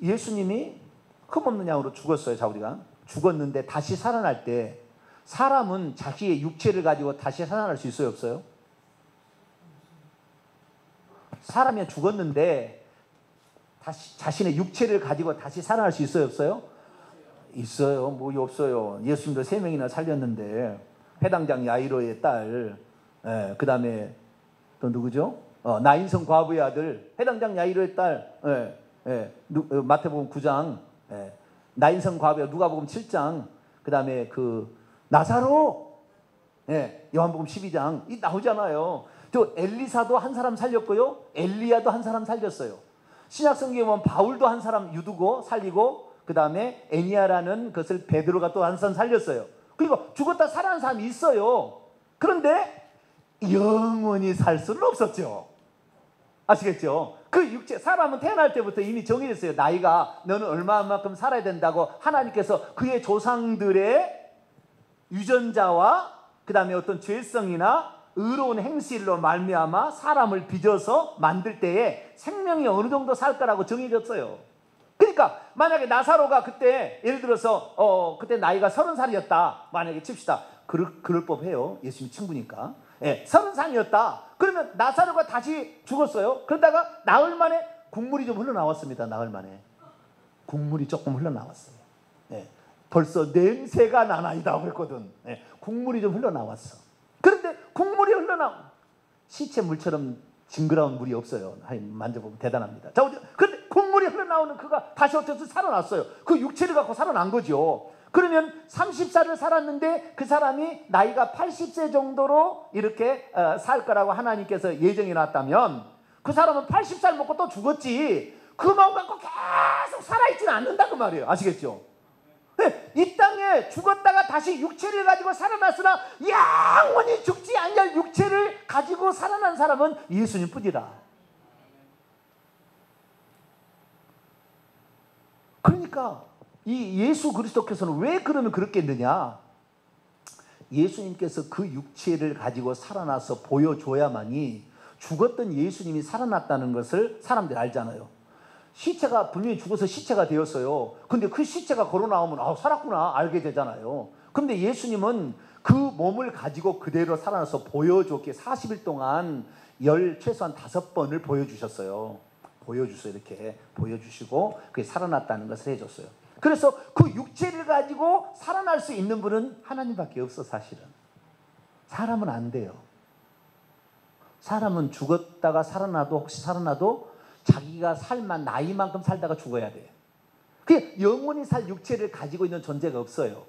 예수님이 흠없는 양으로 죽었어요. 자, 우리가 죽었는데 다시 살아날 때 사람은 자기의 육체를 가지고 다시 살아날 수 있어요, 없어요? 사람이 죽었는데 다시 자신의 육체를 가지고 다시 살아날 수 있어요, 없어요? 있어요. 뭐 없어요. 예수님도 3명이나 살렸는데 회당장 야이로의 딸, 그 다음에 또 누구죠? 나인성 과부의 아들, 회당장 야이로의 딸, 마태복음 9장, 나인성 과부의, 누가복음 7장, 그 다음에 그 나사로, 요한복음 12장 이 나오잖아요. 또 엘리사도 한 사람 살렸고요, 엘리야도 한 사람 살렸어요. 신약성경에 보면 바울도 한 사람 유두고 살리고, 그 다음에 애니아라는 것을 베드로가 또 한 사람 살렸어요. 그리고 죽었다 살아난 사람이 있어요. 그런데 영원히 살 수는 없었죠. 아시겠죠? 그 육체, 사람은 태어날 때부터 이미 정해졌어요. 나이가, 너는 얼마만큼 살아야 된다고 하나님께서 그의 조상들의 유전자와 그 다음에 어떤 죄성이나 의로운 행실로 말미암아 사람을 빚어서 만들 때에 생명이 어느 정도 살 거라고 정해졌어요. 그러니까 만약에 나사로가 그때, 예를 들어서 그때 나이가 30살이었다 만약에 칩시다. 그럴 법해요. 예수님 친구니까. 30살이었다. 그러면 나사로가 다시 죽었어요. 그러다가 나흘 만에 국물이 좀 흘러나왔습니다. 나흘 만에 국물이 조금 흘러나왔어요. 벌써 냄새가 나나이다 그랬거든. 국물이 좀 흘러나왔어. 그런데 국물이 시체 물처럼 징그러운 물이 없어요. 만져보면 대단합니다. 자, 그런데 국물이 흘러나오는 그가 다시 어떻게 살아났어요. 그 육체를 갖고 살아난 거죠. 그러면 30살을 살았는데 그 사람이 나이가 80세 정도로 이렇게 살 거라고 하나님께서 예정해 놨다면 그 사람은 80살 먹고 또 죽었지, 그 마음 갖고 계속 살아있지는 않는다, 그 말이에요. 아시겠죠? 이 땅에 죽었다가 다시 육체를 가지고 살아났으나 영원히 죽지 않을 육체를 가지고 살아난 사람은 예수님 뿐이다. 그러니까 이 예수 그리스도께서는 왜 그러면 그렇겠느냐? 예수님께서 그 육체를 가지고 살아나서 보여줘야만이 죽었던 예수님이 살아났다는 것을 사람들이 알잖아요. 시체가 분명히 죽어서 시체가 되었어요. 근데 그 시체가 걸어 나오면 살았구나 알게 되잖아요. 근데 예수님은 그 몸을 가지고 그대로 살아나서 보여줬기에 40일 동안 최소한 5번을 보여주셨어요. 이렇게 보여주시고 그게 살아났다는 것을 해줬어요. 그래서 그 육체를 가지고 살아날 수 있는 분은 하나님밖에 없어. 사실은 사람은 안 돼요. 사람은 죽었다가 살아나도, 혹시 살아나도 자기가 살만 나이만큼 살다가 죽어야 돼. 그 영원히 살 육체를 가지고 있는 존재가 없어요.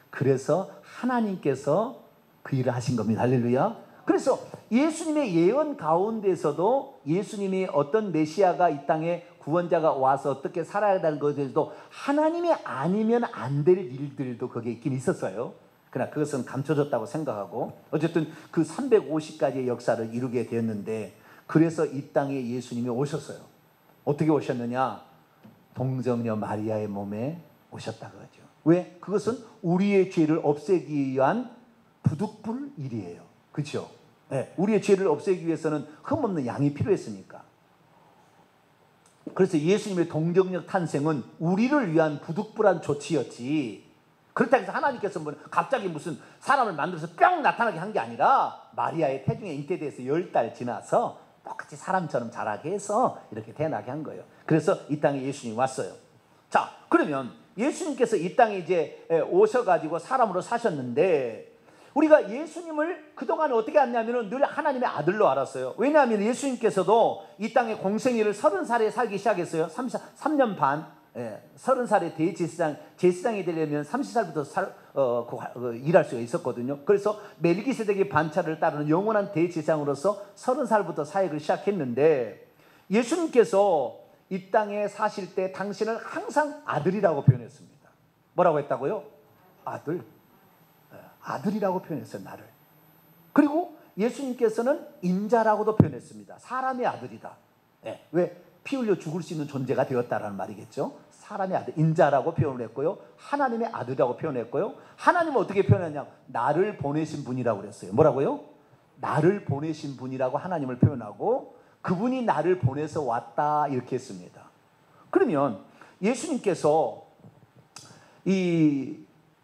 그래서 하나님께서 그 일을 하신 겁니다. 할렐루야. 그래서 예수님의 예언 가운데서도 예수님이 어떤 메시아가 이 땅에 구원자가 와서 어떻게 살아야 되는 것에 대해서도 하나님이 아니면 안 될 일들도 거기에 있긴 있었어요. 그러나 그것은 감춰졌다고 생각하고, 어쨌든 그 350가지의 역사를 이루게 되었는데, 그래서 이 땅에 예수님이 오셨어요. 어떻게 오셨느냐? 동정녀 마리아의 몸에 오셨다 그러죠. 왜? 그것은 우리의 죄를 없애기 위한 부득불 일이에요. 그렇죠? 네, 우리의 죄를 없애기 위해서는 흠없는 양이 필요했으니까. 그래서 예수님의 동정녀 탄생은 우리를 위한 부득불한 조치였지, 그렇다고 해서 하나님께서 갑자기 무슨 사람을 만들어서 뿅 나타나게 한 게 아니라, 마리아의 태중에 잉태돼서 10달 지나서 똑같이 사람처럼 자라게 해서 이렇게 태어나게 한 거예요. 그래서 이 땅에 예수님이 왔어요. 자, 그러면 예수님께서 이 땅에 이제 오셔가지고 사람으로 사셨는데, 우리가 예수님을 그동안 어떻게 알냐면 늘 하나님의 아들로 알았어요. 왜냐하면 예수님께서도 이 땅에 공생애를 30살에 살기 시작했어요. 3년 반. 30살에 제사장이 되려면 30살부터 일할 수가 있었거든요. 그래서 멜기세덱의 반차를 따르는 영원한 대제사장으로서 30살부터 사역을 시작했는데, 예수님께서 이 땅에 사실 때 당신을 항상 아들이라고 표현했습니다. 뭐라고 했다고요? 아들. 아들이라고 표현했어요, 나를. 그리고 예수님께서는 인자라고도 표현했습니다. 사람의 아들이다. 왜? 피 흘려 죽을 수 있는 존재가 되었다라는 말이겠죠. 사람의 아들, 인자라고 표현을 했고요. 하나님의 아들이라고 표현했고요. 하나님은 어떻게 표현했냐? 나를 보내신 분이라고 그랬어요. 뭐라고요? 나를 보내신 분이라고 하나님을 표현하고, 그분이 나를 보내서 왔다 이렇게 했습니다. 그러면 예수님께서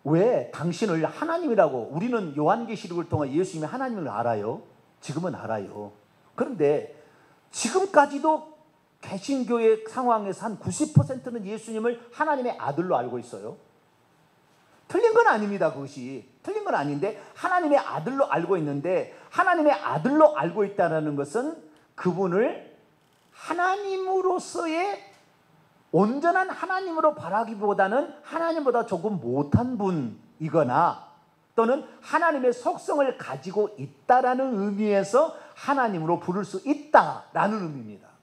왜 당신을 하나님이라고, 우리는 요한계시록을 통해 예수님이 하나님을 알아요. 지금은 알아요. 그런데 지금까지도 개신교의 상황에서 한 90%는 예수님을 하나님의 아들로 알고 있어요. 틀린 건 아닙니다. 그것이 틀린 건 아닌데 하나님의 아들로 알고 있는데, 하나님의 아들로 알고 있다는 것은 그분을 하나님으로서의 온전한 하나님으로 바라기보다는 하나님보다 조금 못한 분이거나, 또는 하나님의 속성을 가지고 있다라는 의미에서 하나님으로 부를 수 있다라는 의미입니다.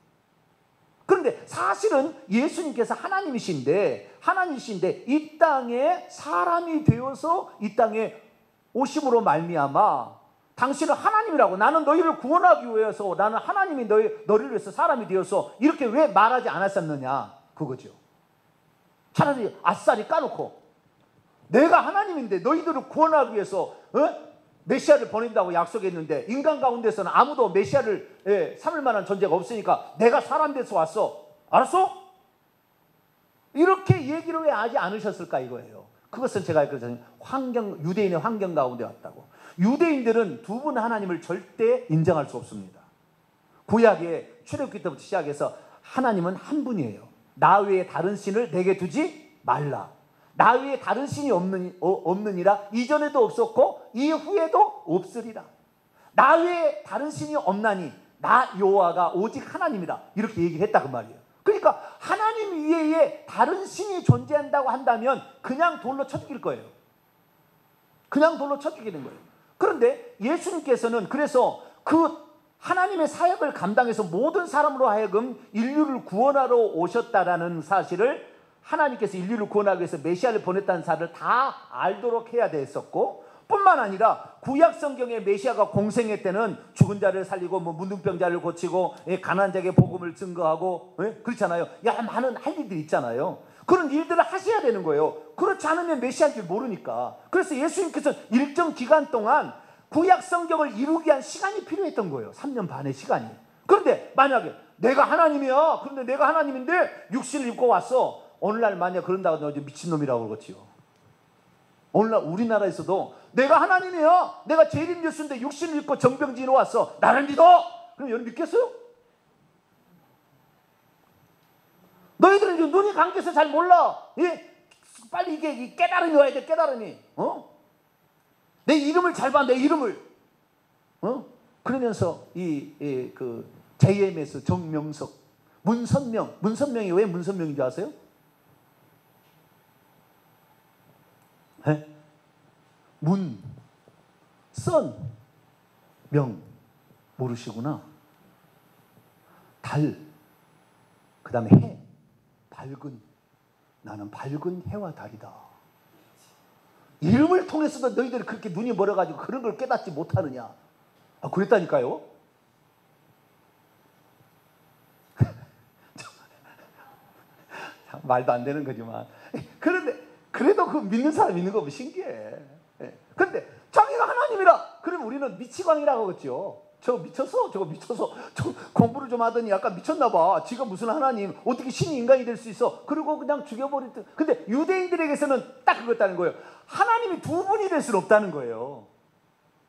그런데 사실은 예수님께서 하나님이신데 이 땅에 사람이 되어서 이 땅에 오심으로 말미암아 당신은 하나님이라고, 나는 너희를 구원하기 위해서, 나는 하나님이 너희를 위해서 사람이 되어서 이렇게 왜 말하지 않았었느냐, 그거죠. 차라리 아싸리 까놓고 내가 하나님인데 너희들을 구원하기 위해서 메시아를 보낸다고 약속했는데, 인간 가운데서는 아무도 메시아를 삼을 만한 존재가 없으니까 내가 사람 돼서 왔어. 알았어? 이렇게 얘기를 왜 하지 않으셨을까 이거예요. 그것은 제가 유대인의 환경 가운데 왔다고. 유대인들은 두 분 하나님을 절대 인정할 수 없습니다. 구약의 출애굽기 때부터 시작해서 하나님은 한 분이에요. 나 외에 다른 신을 내게 두지 말라. 나 외에 다른 신이 없느니라. 이전에도 없었고 이후에도 없으리라. 나 외에 다른 신이 없나니 나 여호와가 오직 하나님이다. 이렇게 얘기를 했다 그 말이에요. 그러니까 하나님 위에 다른 신이 존재한다고 한다면 그냥 돌로 쳐 죽일 거예요. 그냥 돌로 쳐 죽이는 거예요. 그런데 예수님께서는 그래서 그 하나님의 사역을 감당해서 모든 사람으로 하여금 인류를 구원하러 오셨다라는 사실을, 하나님께서 인류를 구원하기 위해서 메시아를 보냈다는 사실을 다 알도록 해야 됐었고, 뿐만 아니라 구약 성경의 메시아가 공생애 때는 죽은 자를 살리고 문둥병자를 고치고 가난한 자에게 복음을 증거하고 그렇잖아요. 많은 할 일들이 있잖아요. 그런 일들을 하셔야 되는 거예요. 그렇지 않으면 메시아인 줄 모르니까. 그래서 예수님께서 일정 기간 동안 구약 성경을 이루기 위한 시간이 필요했던 거예요. 3년 반의 시간이. 그런데 만약에 내가 하나님이야. 그런데 내가 하나님인데 육신을 입고 왔어. 오늘날 만약 그런다고 너 미친놈이라고 그러지요. 오늘날 우리나라에서도 내가 하나님이야. 내가 재림 예수인데 육신을 입고 정병지로 왔어. 나를 믿어. 그럼 여러분 믿겠어요? 너희들은 눈이 감겨서 잘 몰라. 빨리 이게 깨달음이 와야 돼. 깨달음이. 내 이름을 잘 봐. 내 이름을. 그러면서 그 JMS 정명석 문선명이 왜 문선명인 줄 아세요? 네? 명 모르시구나. 달, 그 다음에 해, 밝은, 나는 밝은 해와 달이다. 이름을 통해서도 너희들이 그렇게 눈이 멀어가지고 그런 걸 깨닫지 못하느냐. 그랬다니까요. 말도 안 되는 거지만, 그런데 그래도 그 믿는 사람 있는 거 보면 신기해. 그런데 자기가 하나님이라 그러면 우리는 미치광이라고 하겠죠. 저거 미쳤어. 저 공부를 좀 하더니 약간 미쳤나 봐. 지가 무슨 하나님, 어떻게 신이 인간이 될 수 있어. 그리고 그냥 죽여버렸던. 근데 유대인들에게서는 딱 그거였다는 거예요. 하나님이 두 분이 될 수는 없다는 거예요.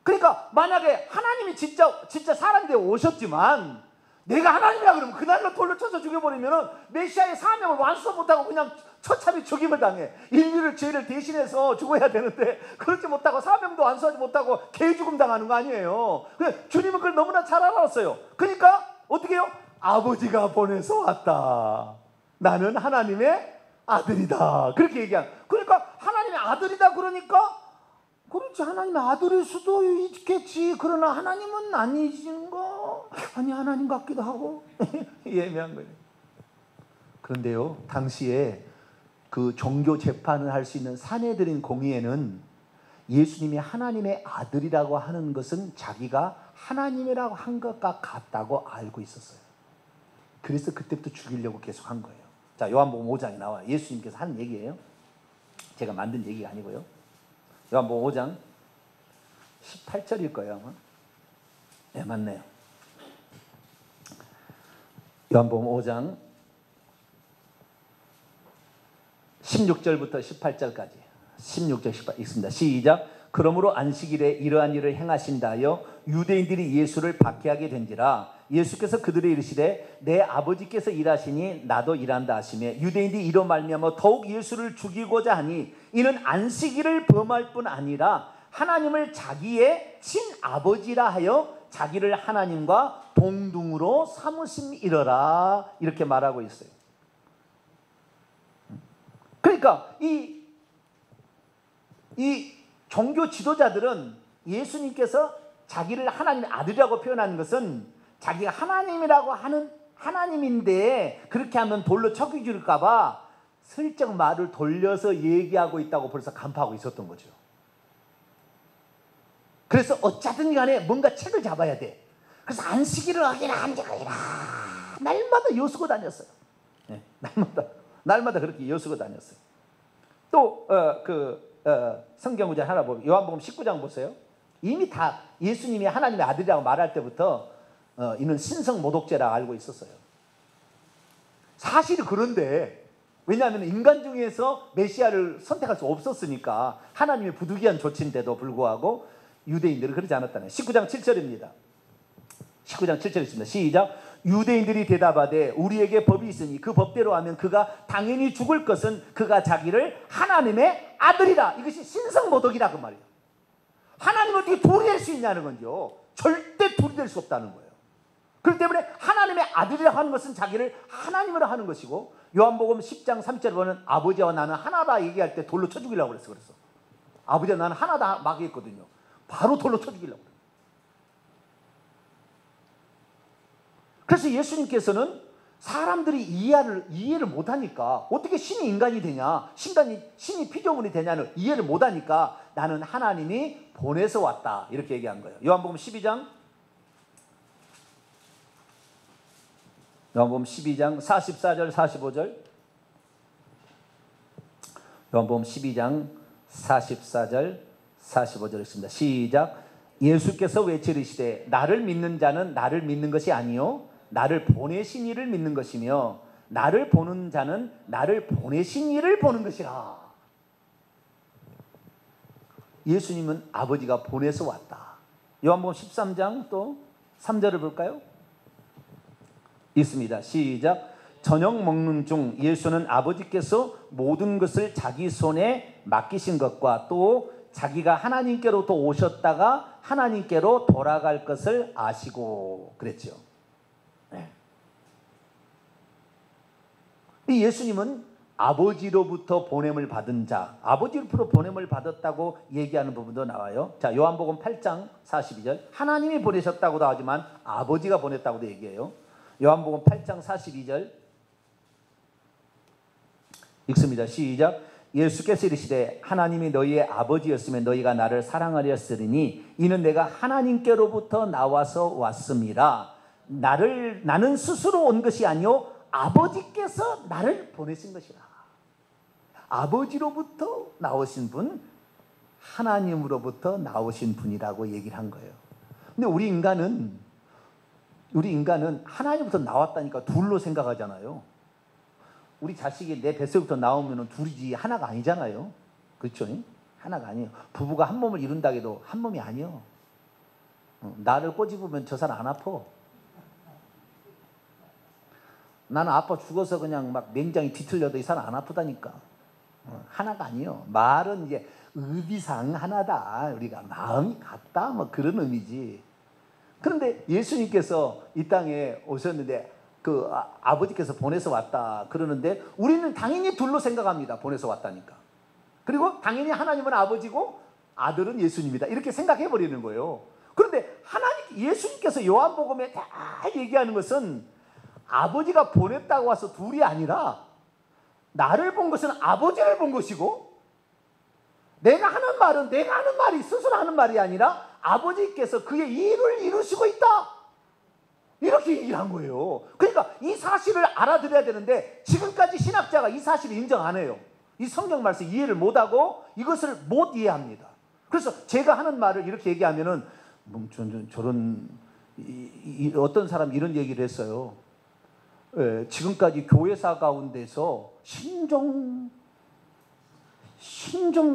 그러니까 만약에 하나님이 진짜 사람 되어 오셨지만 내가 하나님이라 그러면 그날로 돌로 쳐서 죽여버리면 메시아의 사명을 완수 못하고 그냥 처참히 죽임을 당해. 인류를 죄를 대신해서 죽어야 되는데 그렇지 못하고 사명도 완수하지 못하고 개죽음 당하는 거 아니에요. 주님은 그걸 너무나 잘 알았어요. 그러니까 어떻게 해요? 아버지가 보내서 왔다. 나는 하나님의 아들이다. 그렇게 얘기한. 그러니까 하나님의 아들이다 그러니까 그렇지, 하나님의 아들일 수도 있겠지. 그러나 하나님은 아니신가? 아니, 하나님 같기도 하고. 예매한 거예요. 그런데요, 당시에 그 종교 재판을 할 수 있는 사내들인 공의회는 예수님이 하나님의 아들이라고 하는 것은 자기가 하나님이라고 한 것과 같다고 알고 있었어요. 그래서 그때부터 죽이려고 계속 한 거예요. 자, 요한복음 5장에 나와요. 예수님께서 하는 얘기예요. 제가 만든 얘기가 아니고요. 요한복음 5장 18절일 거예요, 아마. 네, 맞네요. 요한복음 5장 16절부터 18절까지. 16절, 18 읽습니다. 시작. 그러므로 안식일에 이러한 일을 행하신다 하여 유대인들이 예수를 박해하게 된지라. 예수께서 그들의 이르시되 내 아버지께서 일하시니 나도 일한다 하시며 유대인들이 이로 말미암아 더욱 예수를 죽이고자 하니 이는 안식일을 범할 뿐 아니라 하나님을 자기의 친아버지라 하여 자기를 하나님과 동등으로 삼으심이러라. 이렇게 말하고 있어요. 그러니까 이 종교 지도자들은 예수님께서 자기를 하나님의 아들이라고 표현하는 것은 자기가 하나님이라고 하는 하나님인데 그렇게 하면 돌로 쳐 죽일까 봐 슬쩍 말을 돌려서 얘기하고 있다고 벌써 간파하고 있었던 거죠. 그래서 어쨌든 간에 뭔가 책을 잡아야 돼. 그래서 안식일을 하기라 날마다 요수고 다녔어요. 네, 날마다 그렇게 요수고 다녔어요. 또 성경 구절 하나 보면 요한복음 19장 보세요. 이미 다 예수님이 하나님의 아들이라고 말할 때부터 이는 신성모독죄라 알고 있었어요. 사실은 그런데 왜냐하면 인간 중에서 메시아를 선택할 수 없었으니까 하나님의 부득이한 조치인데도 불구하고 유대인들은 그러지 않았다는 19장 7절입니다. 19장 7절 있습니다. 시작. 유대인들이 대답하되 우리에게 법이 있으니 그 법대로 하면 그가 당연히 죽을 것은 그가 자기를 하나님의 아들이라. 이것이 신성모독이라 그 말이에요. 하나님은 어떻게 둘이 될 수 있냐는 건요. 절대 둘이 될 수 없다는 거예요. 그렇기 때문에 하나님의 아들이라 하는 것은 자기를 하나님으로 하는 것이고 요한복음 10장 3절에 보면 아버지와 나는 하나다 얘기할 때 돌로 쳐 죽이려고 그랬어. 아버지와 나는 하나다 막 했거든요. 바로 돌로 쳐 죽이려고 그래요. 그래서 예수님께서는 사람들이 이해를 못하니까 어떻게 신이 인간이 되냐, 신이 피조물이 되냐는 이해를 못하니까 나는 하나님이 보내서 왔다 이렇게 얘기한 거예요. 요한복음 12장 44절 45절. 요한복음 12장 44절 45절 있습니다. 시작. 예수께서 외치시되 나를 믿는 자는 나를 믿는 것이 아니요 나를 보내신 이를 믿는 것이며 나를 보는 자는 나를 보내신 이를 보는 것이라. 예수님은 아버지가 보내서 왔다. 요한복음 13장 또 3절을 볼까요? 있습니다. 시작. 저녁 먹는 중 예수는 아버지께서 모든 것을 자기 손에 맡기신 것과 또 자기가 하나님께로부터 오셨다가 하나님께로 돌아갈 것을 아시고 그랬죠. 네. 이 예수님은 아버지로부터 보냄을 받은 자, 아버지로부터 보냄을 받았다고 얘기하는 부분도 나와요. 자, 요한복음 8장 42절. 하나님이 보내셨다고도 하지만 아버지가 보냈다고도 얘기해요. 요한복음 8장 42절 읽습니다. 시작. 예수께서 이르시되 하나님이 너희의 아버지였으면 너희가 나를 사랑하렸으리니 이는 내가 하나님께로부터 나와서 왔음이라. 나는 스스로 온 것이 아니요 아버지께서 나를 보내신 것이라. 아버지로부터 나오신 분, 하나님으로부터 나오신 분이라고 얘기를 한 거예요. 근데 우리 인간은 하나님부터 나왔다니까 둘로 생각하잖아요. 우리 자식이 내 뱃속부터 나오면 둘이지 하나가 아니잖아요. 그렇죠? 하나가 아니에요. 부부가 한 몸을 이룬다 해도 한 몸이 아니에요. 나를 꼬집으면 저 사람 안 아파. 나는 아파 죽어서 그냥 막 맹장이 뒤틀려도 이 사람 안 아프다니까. 하나가 아니에요. 말은 이제 의미상 하나다. 우리가 마음이 같다. 뭐 그런 의미지. 그런데 예수님께서 이 땅에 오셨는데 그 아버지께서 보내서 왔다 그러는데 우리는 당연히 둘로 생각합니다. 보내서 왔다니까. 그리고 당연히 하나님은 아버지고 아들은 예수님이다. 이렇게 생각해 버리는 거예요. 그런데 예수님께서 요한복음에 다 얘기하는 것은 아버지가 보냈다고 와서 둘이 아니라 나를 본 것은 아버지를 본 것이고 내가 하는 말은 내가 하는 말이 스스로 하는 말이 아니라 아버지께서 그의 일을 이루시고 있다. 이렇게 얘기를 한 거예요. 그러니까 이 사실을 알아들어야 되는데 지금까지 신학자가 이 사실을 인정 안 해요. 이 성경 말씀 이해를 못하고 이것을 못 이해합니다. 그래서 제가 하는 말을 이렇게 얘기하면은 어떤 사람이 이런 얘기를 했어요. 지금까지 교회사 가운데서 신정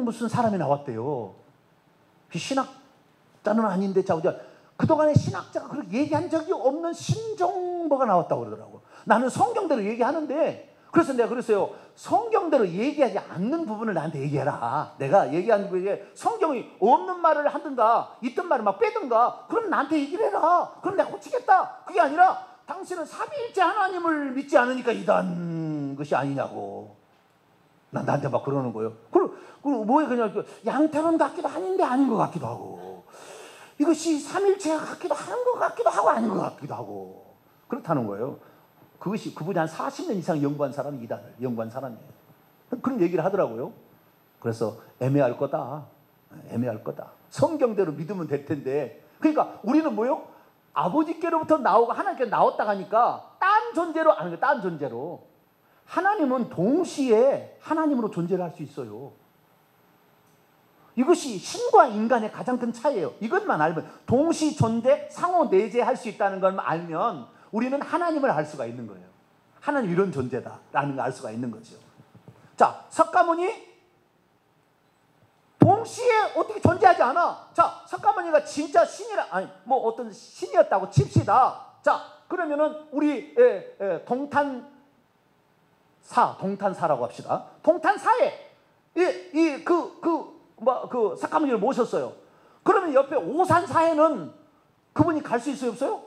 무슨 사람이 나왔대요. 신학자는 아닌데 그동안에 신학자가 그렇게 얘기한 적이 없는 신정보가 나왔다고 그러더라고. 나는 성경대로 얘기하는데 그래서 내가 그랬어요. 성경대로 얘기하지 않는 부분을 나한테 얘기해라. 내가 얘기하는 거에 성경이 없는 말을 하든가 있던 말을 막 빼든가 그럼 나한테 얘기를 해라. 그럼 내가 고치겠다. 그게 아니라 당신은 삼위일체 하나님을 믿지 않으니까 이단 것이 아니냐고. 나한테 막 그러는 거예요. 그리고 뭐에 그냥 양태론 같기도 아닌데 아닌 것 같기도 하고. 이것이 삼일체가 같기도 하는 것 같기도 하고 아닌 것 같기도 하고 그렇다는 거예요. 그분이 한 40년 이상 연구한 사람이 이단을 연구한 사람이에요. 그런 얘기를 하더라고요. 그래서 애매할 거다. 성경대로 믿으면 될 텐데. 그러니까 우리는 뭐요? 아버지께로부터 나오고 하나님께 나왔다 하니까 딴 존재로 하나님은 동시에 하나님으로 존재를 할 수 있어요. 이것이 신과 인간의 가장 큰 차이예요. 이것만 알면 동시 존재, 상호 내재할 수 있다는 것만 알면 우리는 하나님을 알 수가 있는 거예요. 하나님 이런 존재다라는 걸 알 수가 있는 거죠. 자, 석가모니 동시에 어떻게 존재하지 않아? 자, 석가모니가 진짜 어떤 신이었다고 칩시다. 자, 그러면은 우리 동탄사라고 합시다. 동탄사에 석가모니를 모셨어요. 그러면 옆에 오산사에는 그분이 갈 수 있어요, 없어요?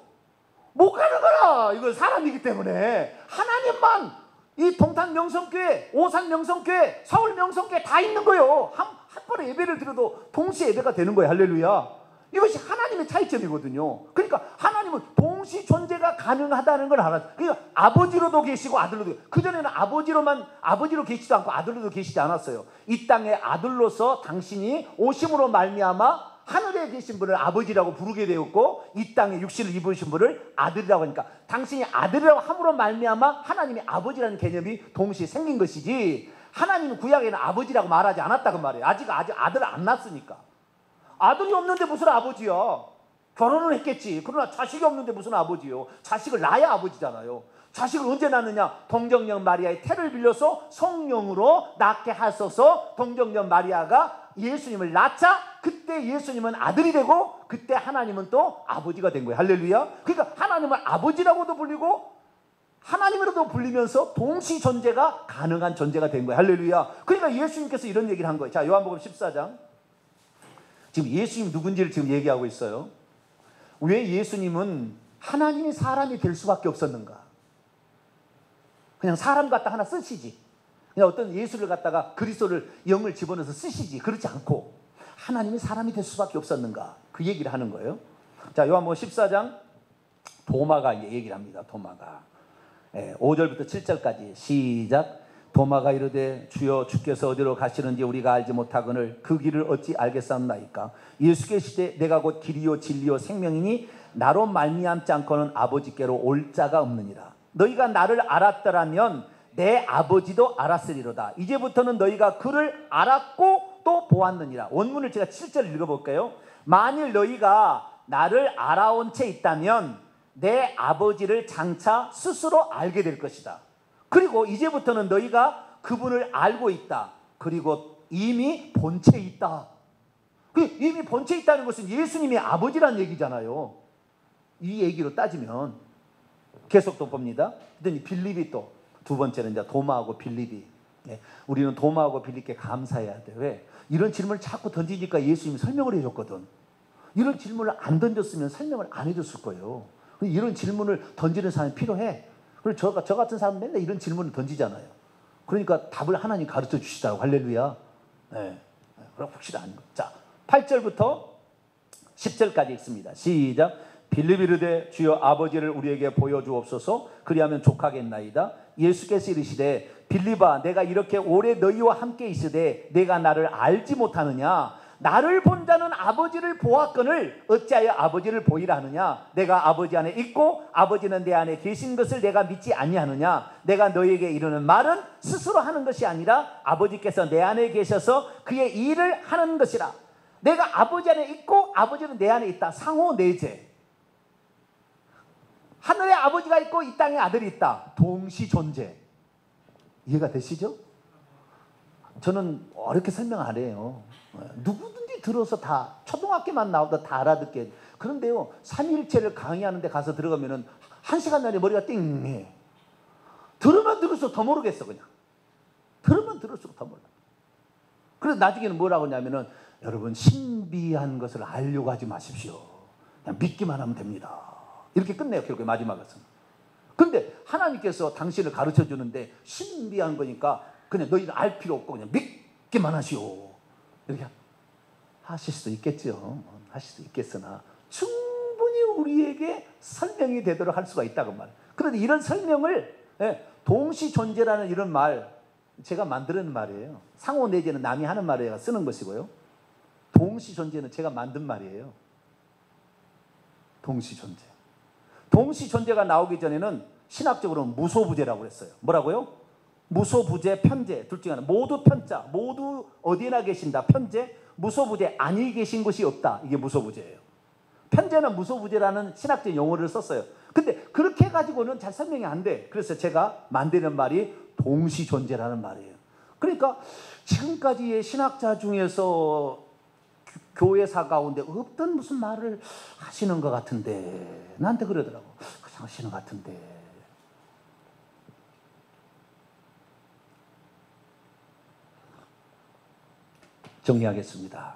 못 가는 거라. 이건 사람이기 때문에 하나님만 이 동탄 명성교회, 오산 명성교회, 서울 명성교회 다 있는 거예요. 한 번에 예배를 드려도 동시에 예배가 되는 거예요. 할렐루야. 이것이 하나님의 차이점이거든요. 그러니까 하나님은 동시 존재가 가능하다는 걸 알아요. 그러니까 아버지로도 계시고 아들로도. 그전에는 아버지로 계시지도 않고 아들로도 계시지 않았어요. 이 땅에 아들로서 당신이 오심으로 말미암아 하늘에 계신 분을 아버지라고 부르게 되었고 이 땅에 육신을 입으신 분을 아들이라고 하니까 당신이 아들이라고 함으로 말미암아 하나님이 아버지라는 개념이 동시에 생긴 것이지 하나님은 구약에는 아버지라고 말하지 않았다고 말이에요. 아직 아들 안 낳았으니까. 아들이 없는데 무슨 아버지야. 결혼을 했겠지. 그러나 자식이 없는데 무슨 아버지요. 자식을 낳아야 아버지잖아요. 자식을 언제 낳느냐. 동정녀 마리아의 태를 빌려서 성령으로 낳게 하소서. 동정녀 마리아가 예수님을 낳자 그때 예수님은 아들이 되고 그때 하나님은 또 아버지가 된 거예요. 할렐루야. 그러니까 하나님을 아버지라고도 불리고 하나님으로도 불리면서 동시 존재가 가능한 존재가 된 거예요. 할렐루야. 그러니까 예수님께서 이런 얘기를 한 거예요. 자, 요한복음 14장. 지금 예수님 누군지를 지금 얘기하고 있어요. 왜 예수님은 하나님이 사람이 될 수밖에 없었는가? 그냥 사람 갖다 하나 쓰시지. 그냥 어떤 예수를 갖다가 그리스도를 영을 집어넣어서 쓰시지. 그렇지 않고 하나님이 사람이 될 수밖에 없었는가? 그 얘기를 하는 거예요. 자, 요한복음 14장 도마가 얘기를 합니다. 도마가 5절부터 7절까지 시작. 도마가 이르되 주여 주께서 어디로 가시는지 우리가 알지 못하거늘 그 길을 어찌 알겠사옵나이까. 예수께시되 내가 곧 길이요 진리요 생명이니 나로 말미암지 않고는 아버지께로 올 자가 없느니라. 너희가 나를 알았더라면 내 아버지도 알았으리로다. 이제부터는 너희가 그를 알았고 또 보았느니라. 원문을 제가 7절 읽어볼까요? 만일 너희가 나를 알아온 채 있다면 내 아버지를 장차 스스로 알게 될 것이다. 그리고 이제부터는 너희가 그분을 알고 있다. 그리고 이미 본 채 있다. 이미 본 채 있다는 것은 예수님이 아버지란 얘기잖아요. 이 얘기로 따지면 계속 또 봅니다. 그랬더니 빌립이 또 두 번째는 이제 도마하고 빌립이. 우리는 도마하고 빌립께 감사해야 돼. 왜? 이런 질문을 자꾸 던지니까 예수님이 설명을 해줬거든. 이런 질문을 안 던졌으면 설명을 안 해줬을 거예요. 이런 질문을 던지는 사람이 필요해. 그리고 저 같은 사람은 맨날 이런 질문을 던지잖아요. 그러니까 답을 하나님 가르쳐 주시더라고. 할렐루야. 그럼 확실한 거. 자, 8절부터 10절까지 읽습니다. 시작. 빌립이 이르되 주여 아버지를 우리에게 보여주옵소서. 그리하면 족하겠나이다. 예수께서 이르시되 빌립아 내가 이렇게 오래 너희와 함께 있으되 내가 나를 알지 못하느냐. 나를 본 자는 아버지를 보았거늘 어찌하여 아버지를 보이라 하느냐. 내가 아버지 안에 있고 아버지는 내 안에 계신 것을 내가 믿지 아니하느냐. 내가 너희에게 이르는 말은 스스로 하는 것이 아니라 아버지께서 내 안에 계셔서 그의 일을 하는 것이라. 내가 아버지 안에 있고 아버지는 내 안에 있다. 상호 내재. 하늘에 아버지가 있고 이 땅에 아들이 있다. 동시 존재. 이해가 되시죠? 저는 어렵게 설명 안 해요. 누구든지 들어서 다 초등학교만 나오다 다 알아듣게. 그런데요, 삼위일체를 강의하는 데 가서 들어가면은 1시간 내내 머리가 띵해. 들으면 들을수록 더 모르겠어. 그냥 들으면 들을수록 더 몰라. 그래서 나중에는 뭐라고 하냐면은 여러분 신비한 것을 알려고 하지 마십시오. 그냥 믿기만 하면 됩니다. 이렇게 끝내요. 결국에 마지막에서는. 그런데 하나님께서 당신을 가르쳐 주는데 신비한 거니까 그냥 너희는 알 필요 없고 그냥 믿기만 하시오. 이렇게 하실 수도 있겠죠. 하실 수 있겠으나 충분히 우리에게 설명이 되도록 할 수가 있다고 말이에요. 그런데 이런 설명을 동시 존재라는 이런 말 제가 만드는 말이에요. 상호 내재는 남이 하는 말이에요. 쓰는 것이고요. 동시 존재는 제가 만든 말이에요. 동시 존재. 동시 존재가 나오기 전에는 신학적으로는 무소부재라고 했어요. 뭐라고요? 무소부재, 편재 둘 중에 하나. 모두 편자, 모두 어디나 계신다. 편재, 무소부재, 아니 계신 것이 없다. 이게 무소부재예요. 편재는 무소부재라는 신학적 용어를 썼어요. 근데 그렇게 가지고는 잘 설명이 안 돼. 그래서 제가 만드는 말이 동시 존재라는 말이에요. 그러니까 지금까지의 신학자 중에서 교회사 가운데 없던 무슨 말을 하시는 것 같은데 나한테 그러더라고. 그냥 하시는 것 같은데. 정리하겠습니다.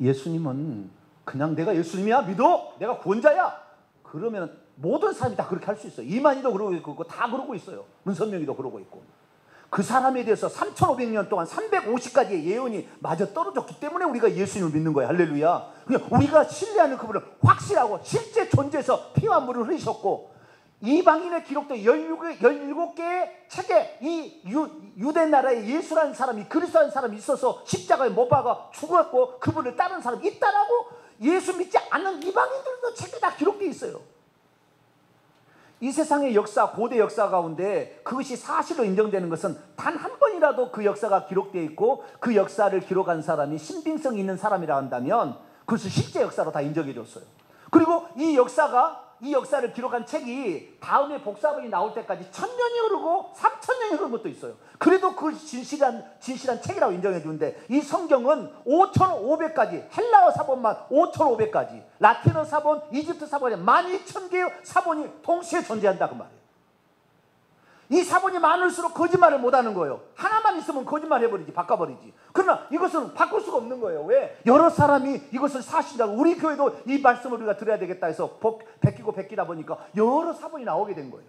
예수님은 그냥 내가 예수님이야 믿어 내가 구원자야 그러면 모든 사람이 다 그렇게 할 수 있어요. 이만희도 그러고 있고 다 그러고 있어요. 문선명이도 그러고 있고. 그 사람에 대해서 3,500년 동안 350가지의 예언이 마저 떨어졌기 때문에 우리가 예수님을 믿는 거예요. 할렐루야. 그냥 우리가 신뢰하는 그분은 확실하고 실제 존재해서 피와 물을 흘리셨고 이방인의 기록도 17개의 책에 이 유대 나라에 예수라는 사람이 그리스도라는 사람이 있어서 십자가에 못 박아 죽었고 그분을 따르는 사람이 있다라고 예수 믿지 않는 이방인들도 책에 다 기록되어 있어요. 이 세상의 역사, 고대 역사 가운데 그것이 사실로 인정되는 것은 단 한 번이라도 그 역사가 기록되어 있고 그 역사를 기록한 사람이 신빙성이 있는 사람이라 한다면 그것을 실제 역사로 다 인정해 줬어요. 그리고 이 역사를 기록한 책이 다음에 복사본이 나올 때까지 1000년이 흐르고 3000년이 흐른 것도 있어요. 그래도 그걸 진실한 책이라고 인정해 주는데 이 성경은 5500가지 헬라어 사본만 5500가지 라틴어 사본, 이집트 사본이 12000개의 사본이 동시에 존재한다 그 말이에요. 이 사본이 많을수록 거짓말을 못하는 거예요. 하나만 있으면 거짓말 해버리지, 바꿔버리지. 그러나 이것은 바꿀 수가 없는 거예요. 왜? 여러 사람이 이것을 사실이라고, 우리 교회도 이 말씀을 우리가 들어야 되겠다 해서 베끼다 보니까 여러 사본이 나오게 된 거예요.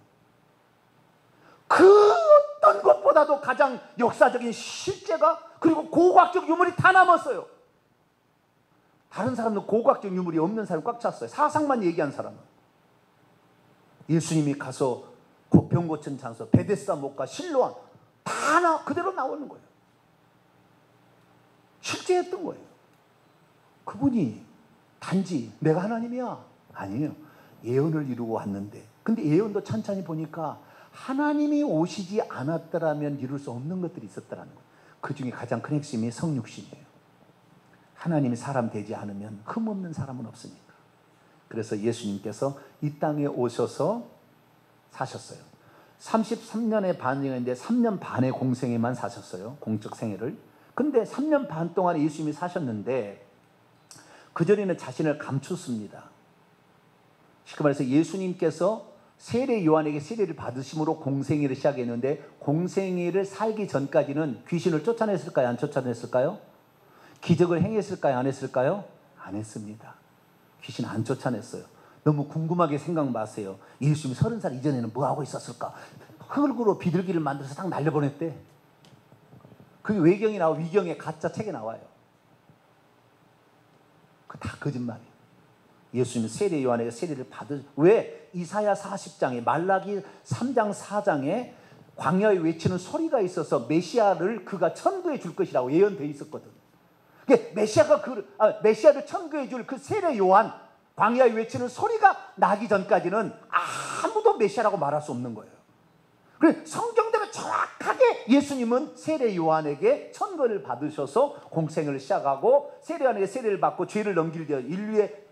그 어떤 것보다도 가장 역사적인 실제가, 그리고 고고학적 유물이 다 남았어요. 다른 사람은 고고학적 유물이 없는 사람이 꽉 찼어요. 사상만 얘기한 사람은. 예수님이 가서 병 고친 장소, 베데스다 목과 실로암 다 그대로 나오는 거예요. 실제했던 거예요. 그분이 단지 내가 하나님이야? 아니에요. 예언을 이루고 왔는데, 근데 예언도 찬찬히 보니까 하나님이 오시지 않았더라면 이룰 수 없는 것들이 있었더라는 거예요. 그 중에 가장 큰 핵심이 성육신이에요. 하나님이 사람 되지 않으면 흠없는 사람은 없으니까. 그래서 예수님께서 이 땅에 오셔서 사셨어요. 33년의 반이었는데 3년 반의 공생애만 사셨어요. 공적 생애를. 근데 3년 반 동안 예수님이 사셨는데 그전에는 자신을 감췄습니다. 쉽게 말해서 예수님께서 세례 요한에게 세례를 받으심으로 공생애를 시작했는데, 공생애를 살기 전까지는 귀신을 쫓아냈을까요? 안 쫓아냈을까요? 기적을 행했을까요? 안 했을까요? 안 했습니다. 귀신 안 쫓아냈어요. 너무 궁금하게 생각 마세요. 예수님이 30살 이전에는 뭐 하고 있었을까? 흙으로 비둘기를 만들어서 딱 날려보냈대. 그게 외경이 나와, 위경에 가짜 책에 나와요. 그 다 거짓말이에요. 예수님은 세례 요한에게 세례를 왜? 이사야 40장에, 말라기 3장 4장에 광야에 외치는 소리가 있어서 메시아를 그가 천구해 줄 것이라고 예언되어 있었거든. 메시아를 천구해 줄 그 세례 요한, 광야에 외치는 소리가 나기 전까지는 아무도 메시아라고 말할 수 없는 거예요. 그래서 성경대로 정확하게 예수님은 세례 요한에게 천거를 받으셔서 공생을 시작하고, 세례 요한에게 세례를 받고 죄를 넘길 때 인류의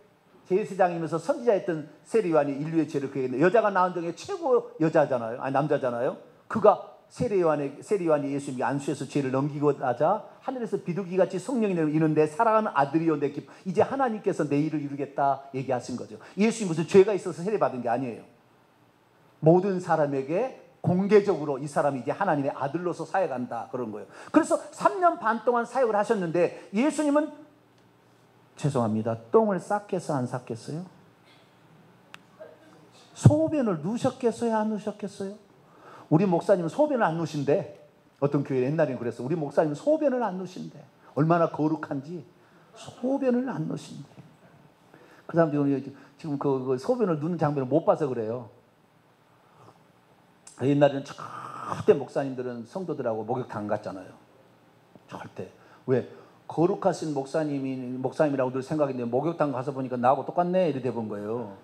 제사장이면서 선지자였던 세례 요한이 인류의 죄를 그에게, 여자가 낳은 중에 최고 여자잖아요. 아니 남자잖아요. 그가 세례 요한이 예수님이 안수해서 죄를 넘기고 나자 하늘에서 비둘기같이 성령이 내리는데 사랑하는 아들이요 내 기쁨, 이제 하나님께서 내 일을 이루겠다 얘기하신 거죠. 예수님이 무슨 죄가 있어서 세례 받은 게 아니에요. 모든 사람에게 공개적으로 이 사람이 이제 하나님의 아들로서 사역한다 그런 거예요. 그래서 3년 반 동안 사역을 하셨는데, 예수님은 죄송합니다, 똥을 쌌겠어요? 안 쌌겠어요? 소변을 누셨겠어요? 안 누셨겠어요? 우리 목사님은 소변을 안 누신대. 어떤 교회 옛날에는 그랬어. 우리 목사님은 소변을 안 누신대. 얼마나 거룩한지 소변을 안 누신대. 그 사람들이 지금 그 소변을 누는 장면을 못 봐서 그래요. 옛날에는 절대 목사님들은 성도들하고 목욕탕 안 갔잖아요. 절대. 왜? 거룩하신 목사님이라고 늘 생각했는데 목욕탕 가서 보니까 나하고 똑같네 이렇게 본 거예요.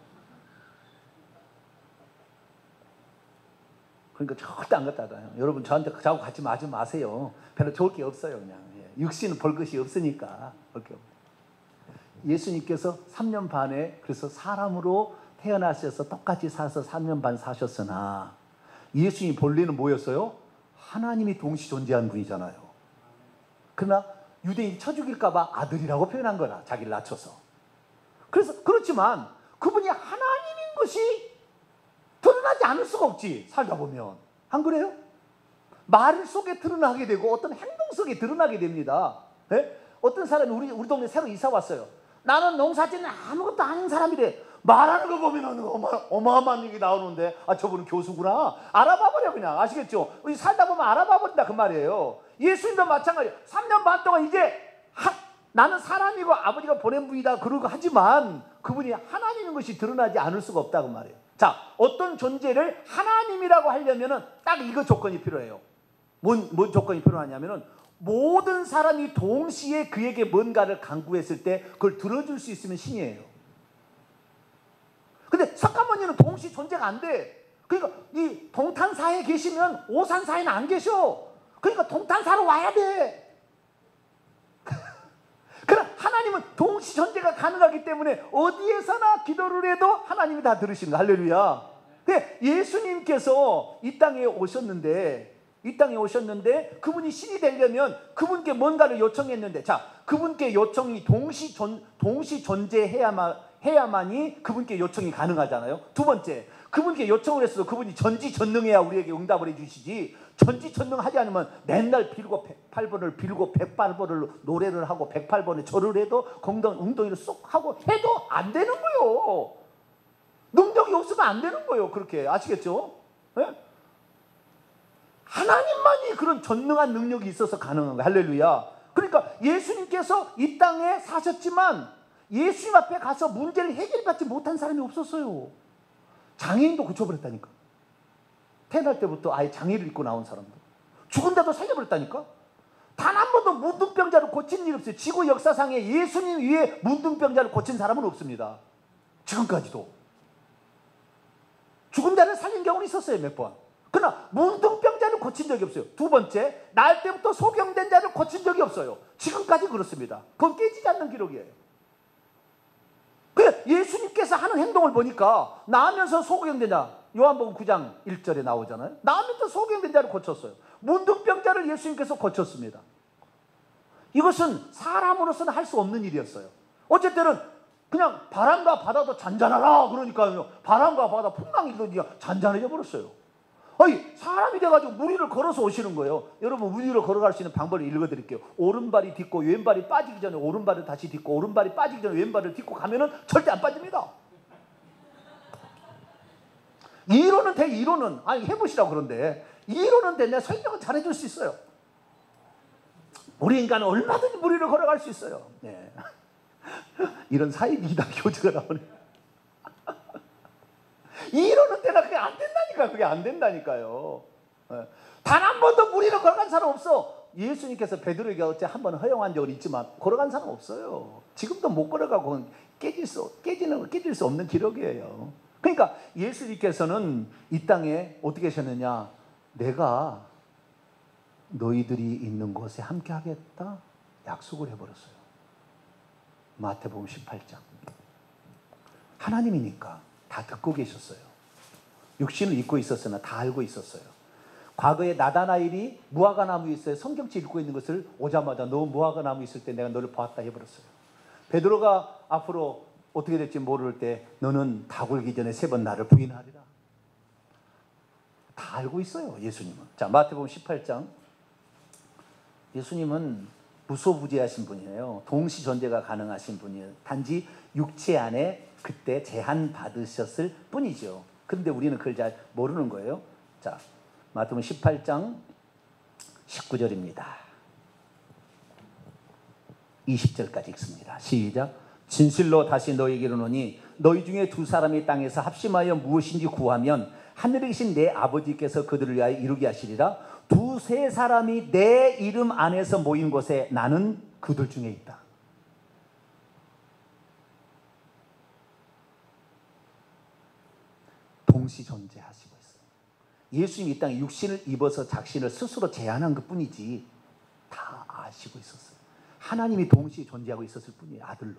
그러니까 절대 안 갔다가요. 여러분 저하고 같이 마지 마세요. 별로 좋을 게 없어요. 그냥 육신은 볼 것이 없으니까. 예수님께서 3년 반에 그래서 사람으로 태어나셔서 똑같이 사서 3년 반 사셨으나, 예수님 본래는 뭐였어요? 하나님이 동시 존재한 분이잖아요. 그러나 유대인이 쳐 죽일까 봐 아들이라고 표현한 거라, 자기를 낮춰서. 그래서 그렇지만 그분이 하나님인 것이 드러나지 않을 수가 없지, 살다 보면. 안 그래요? 말 속에 드러나게 되고 어떤 행동 속에 드러나게 됩니다. 네? 어떤 사람이 우리 동네 새로 이사 왔어요. 나는 농사짓는 아무것도 아닌 사람이래. 말하는 거 보면 어마어마한 얘기 나오는데, 저분은 교수구나. 알아봐버려 그냥. 아시겠죠? 살다 보면 알아봐버린다 그 말이에요. 예수님도 마찬가지예요. 3년 반 동안 이제 나는 사람이고 아버지가 보낸 분이다 그러고 하지만 그분이 하나님인 것이 드러나지 않을 수가 없다고 말이에요. 자, 어떤 존재를 하나님이라고 하려면은 딱 이거 조건이 필요해요. 뭔 조건이 필요하냐면은, 모든 사람이 동시에 그에게 뭔가를 간구했을 때 그걸 들어줄 수 있으면 신이에요. 근데 석가모니는 동시 존재가 안 돼. 그러니까 이 동탄사에 계시면 오산사에는 안 계셔. 그러니까 동탄사로 와야 돼. 그럼 하나님은 동시 존재가 가능하기 때문에 어디에서나 기도를 해도 하나님이 다 들으시는 거야. 할렐루야. 근데 예수님께서 이 땅에 오셨는데 그분이 신이 되려면 그분께 뭔가를 요청했는데, 자, 그분께 요청이 동시 존재해야만이 그분께 요청이 가능하잖아요. 두 번째, 그분께 요청을 했어도 그분이 전지전능해야 우리에게 응답을 해주시지, 전지전능하지 않으면 맨날 빌고 108번을 빌고 108번을 노래를 하고 108번에 절을 해도 엉덩이를 쏙 하고 해도 안 되는 거예요. 능력이 없으면 안 되는 거예요. 그렇게 아시겠죠? 네? 하나님만이 그런 전능한 능력이 있어서 가능한 거예요. 할렐루야. 그러니까 예수님께서 이 땅에 사셨지만 예수님 앞에 가서 문제를 해결받지 못한 사람이 없었어요. 장애인도 고쳐버렸다니까. 태어날 때부터 아예 장애를 입고 나온 사람도, 죽은데도 살려버렸다니까. 단 한 번도 문둥병자를 고친 일 없어요. 지구 역사상에 예수님 위에 문둥병자를 고친 사람은 없습니다. 지금까지도. 죽은 자를 살린 경우는 있었어요, 몇 번. 그러나 문둥병자를 고친 적이 없어요. 두 번째, 날 때부터 소경된 자를 고친 적이 없어요. 지금까지 그렇습니다. 그건 깨지지 않는 기록이에요. 예수님께서 하는 행동을 보니까 나으면서 소경된 자, 요한복음 9장 1절에 나오잖아요. 나으면서 소경된 자를 고쳤어요. 문둥병자를 예수님께서 고쳤습니다. 이것은 사람으로서는 할 수 없는 일이었어요. 어쨌든 그냥 바람과 바다도 잔잔하라 그러니까요. 바람과 바다 풍랑이 일으키니까 잔잔해져 버렸어요. 아니, 사람이 돼가지고 물 위를 걸어서 오시는 거예요. 여러분, 물 위로 걸어갈 수 있는 방법을 읽어드릴게요. 오른발이 딛고 왼발이 빠지기 전에 오른발을 다시 딛고 오른발이 빠지기 전에 왼발을 딛고 가면은 절대 안 빠집니다. 이론은 돼, 이론은. 아니, 해보시라고. 그런데 이론은 돼. 내가 설명은 잘해줄 수 있어요. 우리 인간은 얼마든지 물 위로 걸어갈 수 있어요. 네. 이런 사이비이다 교주가 나오네. 이론은 되나? 그게 안 된다니까. 그게 안 된다니까요. 단 한 번도 물 위로 걸어간 사람 없어. 예수님께서 베드로에게 어째 한 번 허용한 적은 있지만 걸어간 사람 없어요. 지금도 못 걸어가고 깨질 수 없는 기록이에요. 그러니까 예수님께서는 이 땅에 어떻게 하셨느냐? 내가 너희들이 있는 곳에 함께 하겠다 약속을 해버렸어요. 마태복음 18장. 하나님이니까 다 듣고 계셨어요. 육신을 입고 있었으나 다 알고 있었어요. 과거에 나다나엘이 무화과나무 있어요. 성경책 읽고 있는 것을 오자마자 너 무화과나무 있을 때 내가 너를 보았다 해버렸어요. 베드로가 앞으로 어떻게 될지 모를 때 너는 다 굴기 전에 3번 나를 부인하리라. 다 알고 있어요, 예수님은. 자, 마태복음 18장. 예수님은 무소부재하신 분이에요. 동시존재가 가능하신 분이에요. 단지 육체 안에 그때 제한 받으셨을 뿐이죠. 그런데 우리는 그걸 잘 모르는 거예요. 자, 마태복음 18장 19절입니다. 20절까지 읽습니다. 시작. 진실로 다시 너희에게 이르노니 너희 중에 2사람이 땅에서 합심하여 무엇인지 구하면 하늘에 계신 내 아버지께서 그들을 위하여 이루게 하시리라. 2-3사람이 내 이름 안에서 모인 곳에 나는 그들 중에 있다. 동시 존재하시고 있어요. 예수님이 이 땅에 육신을 입어서 자신을 스스로 제한한 것 뿐이지 다 아시고 있었어요. 하나님이 동시 존재하고 있었을 뿐이에요. 아들로.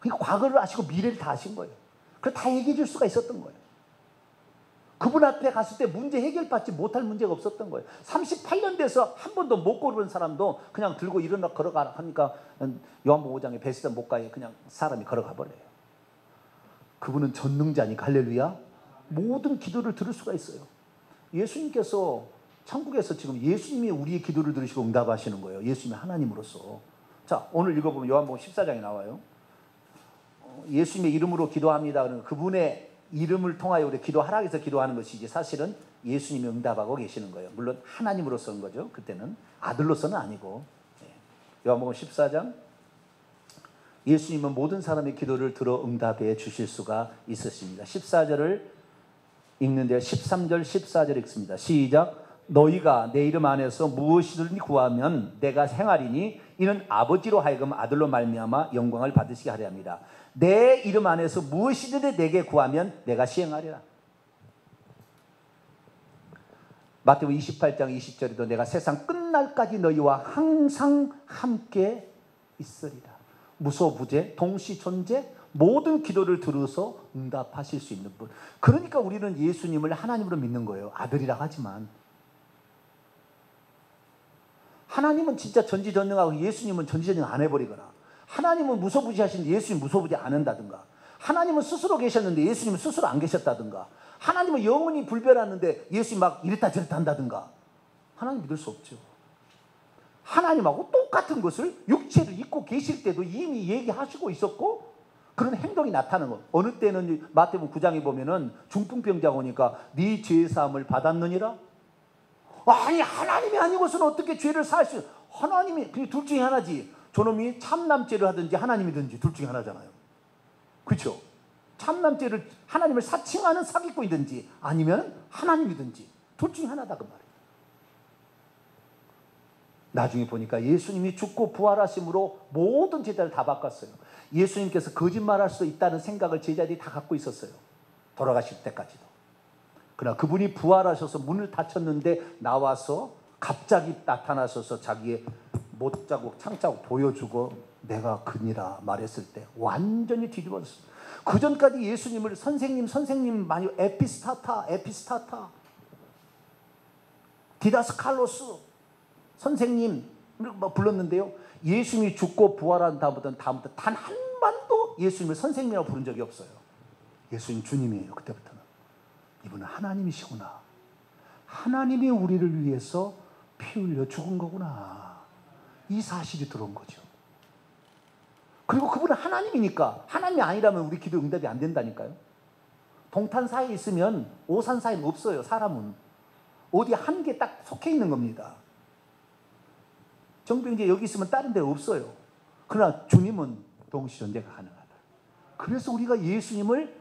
그러니까 과거를 아시고 미래를 다 아신 거예요. 그걸 다 얘기해 줄 수가 있었던 거예요. 그분 앞에 갔을 때 문제 해결받지 못할 문제가 없었던 거예요. 38년 돼서 한 번도 못 걸은 사람도 그냥 들고 일어나 걸어가라 하니까 요한복음 5장에 베스다 목가에 그냥 사람이 걸어가 버려요. 그분은 전능자니까 할렐루야. 모든 기도를 들을 수가 있어요. 예수님께서 천국에서 지금 예수님이 우리의 기도를 들으시고 응답하시는 거예요. 예수님이 하나님으로서. 자, 오늘 읽어보면 요한복음 14장에 나와요. 예수님의 이름으로 기도합니다. 그분의 이름을 통하여 우리 기도하라 해서 기도하는 것이지 사실은 예수님이 응답하고 계시는 거예요. 물론 하나님으로서인 거죠. 그때는 아들로서는 아니고. 요한복음 14장. 예수님은 모든 사람의 기도를 들어 응답해 주실 수가 있으십니다. 14절을 읽는데 13절 14절 읽습니다. 시작. 너희가 내 이름 안에서 무엇이든지 구하면 내가 행하리니 이는 아버지로 하여금 아들로 말미암아 영광을 받으시게 하려 합니다. 내 이름 안에서 무엇이든지 내게 구하면 내가 시행하리라. 마태복음 28장 20절에도 내가 세상 끝날까지 너희와 항상 함께 있으리라. 무소부재, 동시존재, 모든 기도를 들어서 응답하실 수 있는 분. 그러니까 우리는 예수님을 하나님으로 믿는 거예요. 아들이라 하지만 하나님은 진짜 전지전능하고 예수님은 전지전능 안 해버리거나, 하나님은 무소부재하신데 예수님 무소부재 안 한다든가, 하나님은 스스로 계셨는데 예수님은 스스로 안 계셨다든가, 하나님은 영원히 불변하는데 예수님 막 이랬다 저랬다 한다든가, 하나님 믿을 수 없죠. 하나님하고 똑같은 것을 육체를 입고 계실 때도 이미 얘기하시고 있었고, 그런 행동이 나타나는 것. 어느 때는 마태복음 9장에 보면은 중풍병자 오니까 네 죄 사함을 받았느니라. 아니 하나님이 아니고서는 어떻게 죄를 사할 수? 하나님이 둘 중에 하나지. 저놈이 참남죄를 하든지 하나님이든지 둘 중에 하나잖아요. 그렇죠? 참남죄를 하나님을 사칭하는 사기꾼이든지 아니면 하나님이든지 둘 중에 하나다 그 말이에요. 나중에 보니까 예수님이 죽고 부활하심으로 모든 제자를 다 바꿨어요. 예수님께서 거짓말할 수 있다는 생각을 제자들이 다 갖고 있었어요. 돌아가실 때까지도. 그러나 그분이 부활하셔서 문을 닫혔는데 나와서 갑자기 나타나셔서 자기의 못자국 창자국 보여주고 내가 그니라 말했을 때 완전히 뒤집어졌어요. 그 전까지 예수님을 선생님 많이 에피스타타 디다스칼로스 선생님 불렀는데요, 예수님이 죽고 부활한 다음부터 단 한 번도 예수님을 선생님이라고 부른 적이 없어요. 예수님 주님이에요. 그때부터는 이분은 하나님이시구나, 하나님이 우리를 위해서 피 흘려 죽은 거구나, 이 사실이 들어온 거죠. 그리고 그분은 하나님이니까, 하나님이 아니라면 우리 기도 응답이 안 된다니까요. 동탄 사이에 있으면 오산 사이는 없어요. 사람은 어디 한 개 딱 속해 있는 겁니다. 정병재 여기 있으면 다른 데 없어요. 그러나 주님은 동시존재가 가능하다. 그래서 우리가 예수님을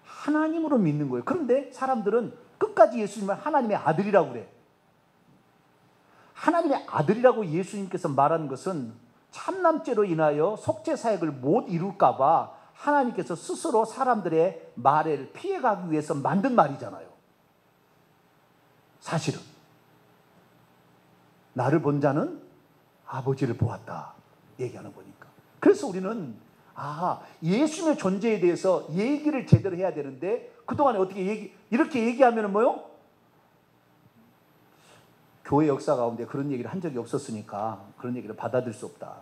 하나님으로 믿는 거예요. 그런데 사람들은 끝까지 예수님을 하나님의 아들이라고 그래. 하나님의 아들이라고 예수님께서 말한 것은 참남죄로 인하여 속죄 사역을 못 이룰까 봐 하나님께서 스스로 사람들의 말을 피해가기 위해서 만든 말이잖아요. 사실은 나를 본 자는 아버지를 보았다 얘기하는 거니까. 그래서 우리는 예수님의 존재에 대해서 얘기를 제대로 해야 되는데 그동안에 어떻게 이렇게 얘기하면 뭐요? 교회 역사 가운데 그런 얘기를 한 적이 없었으니까 그런 얘기를 받아들일 수 없다.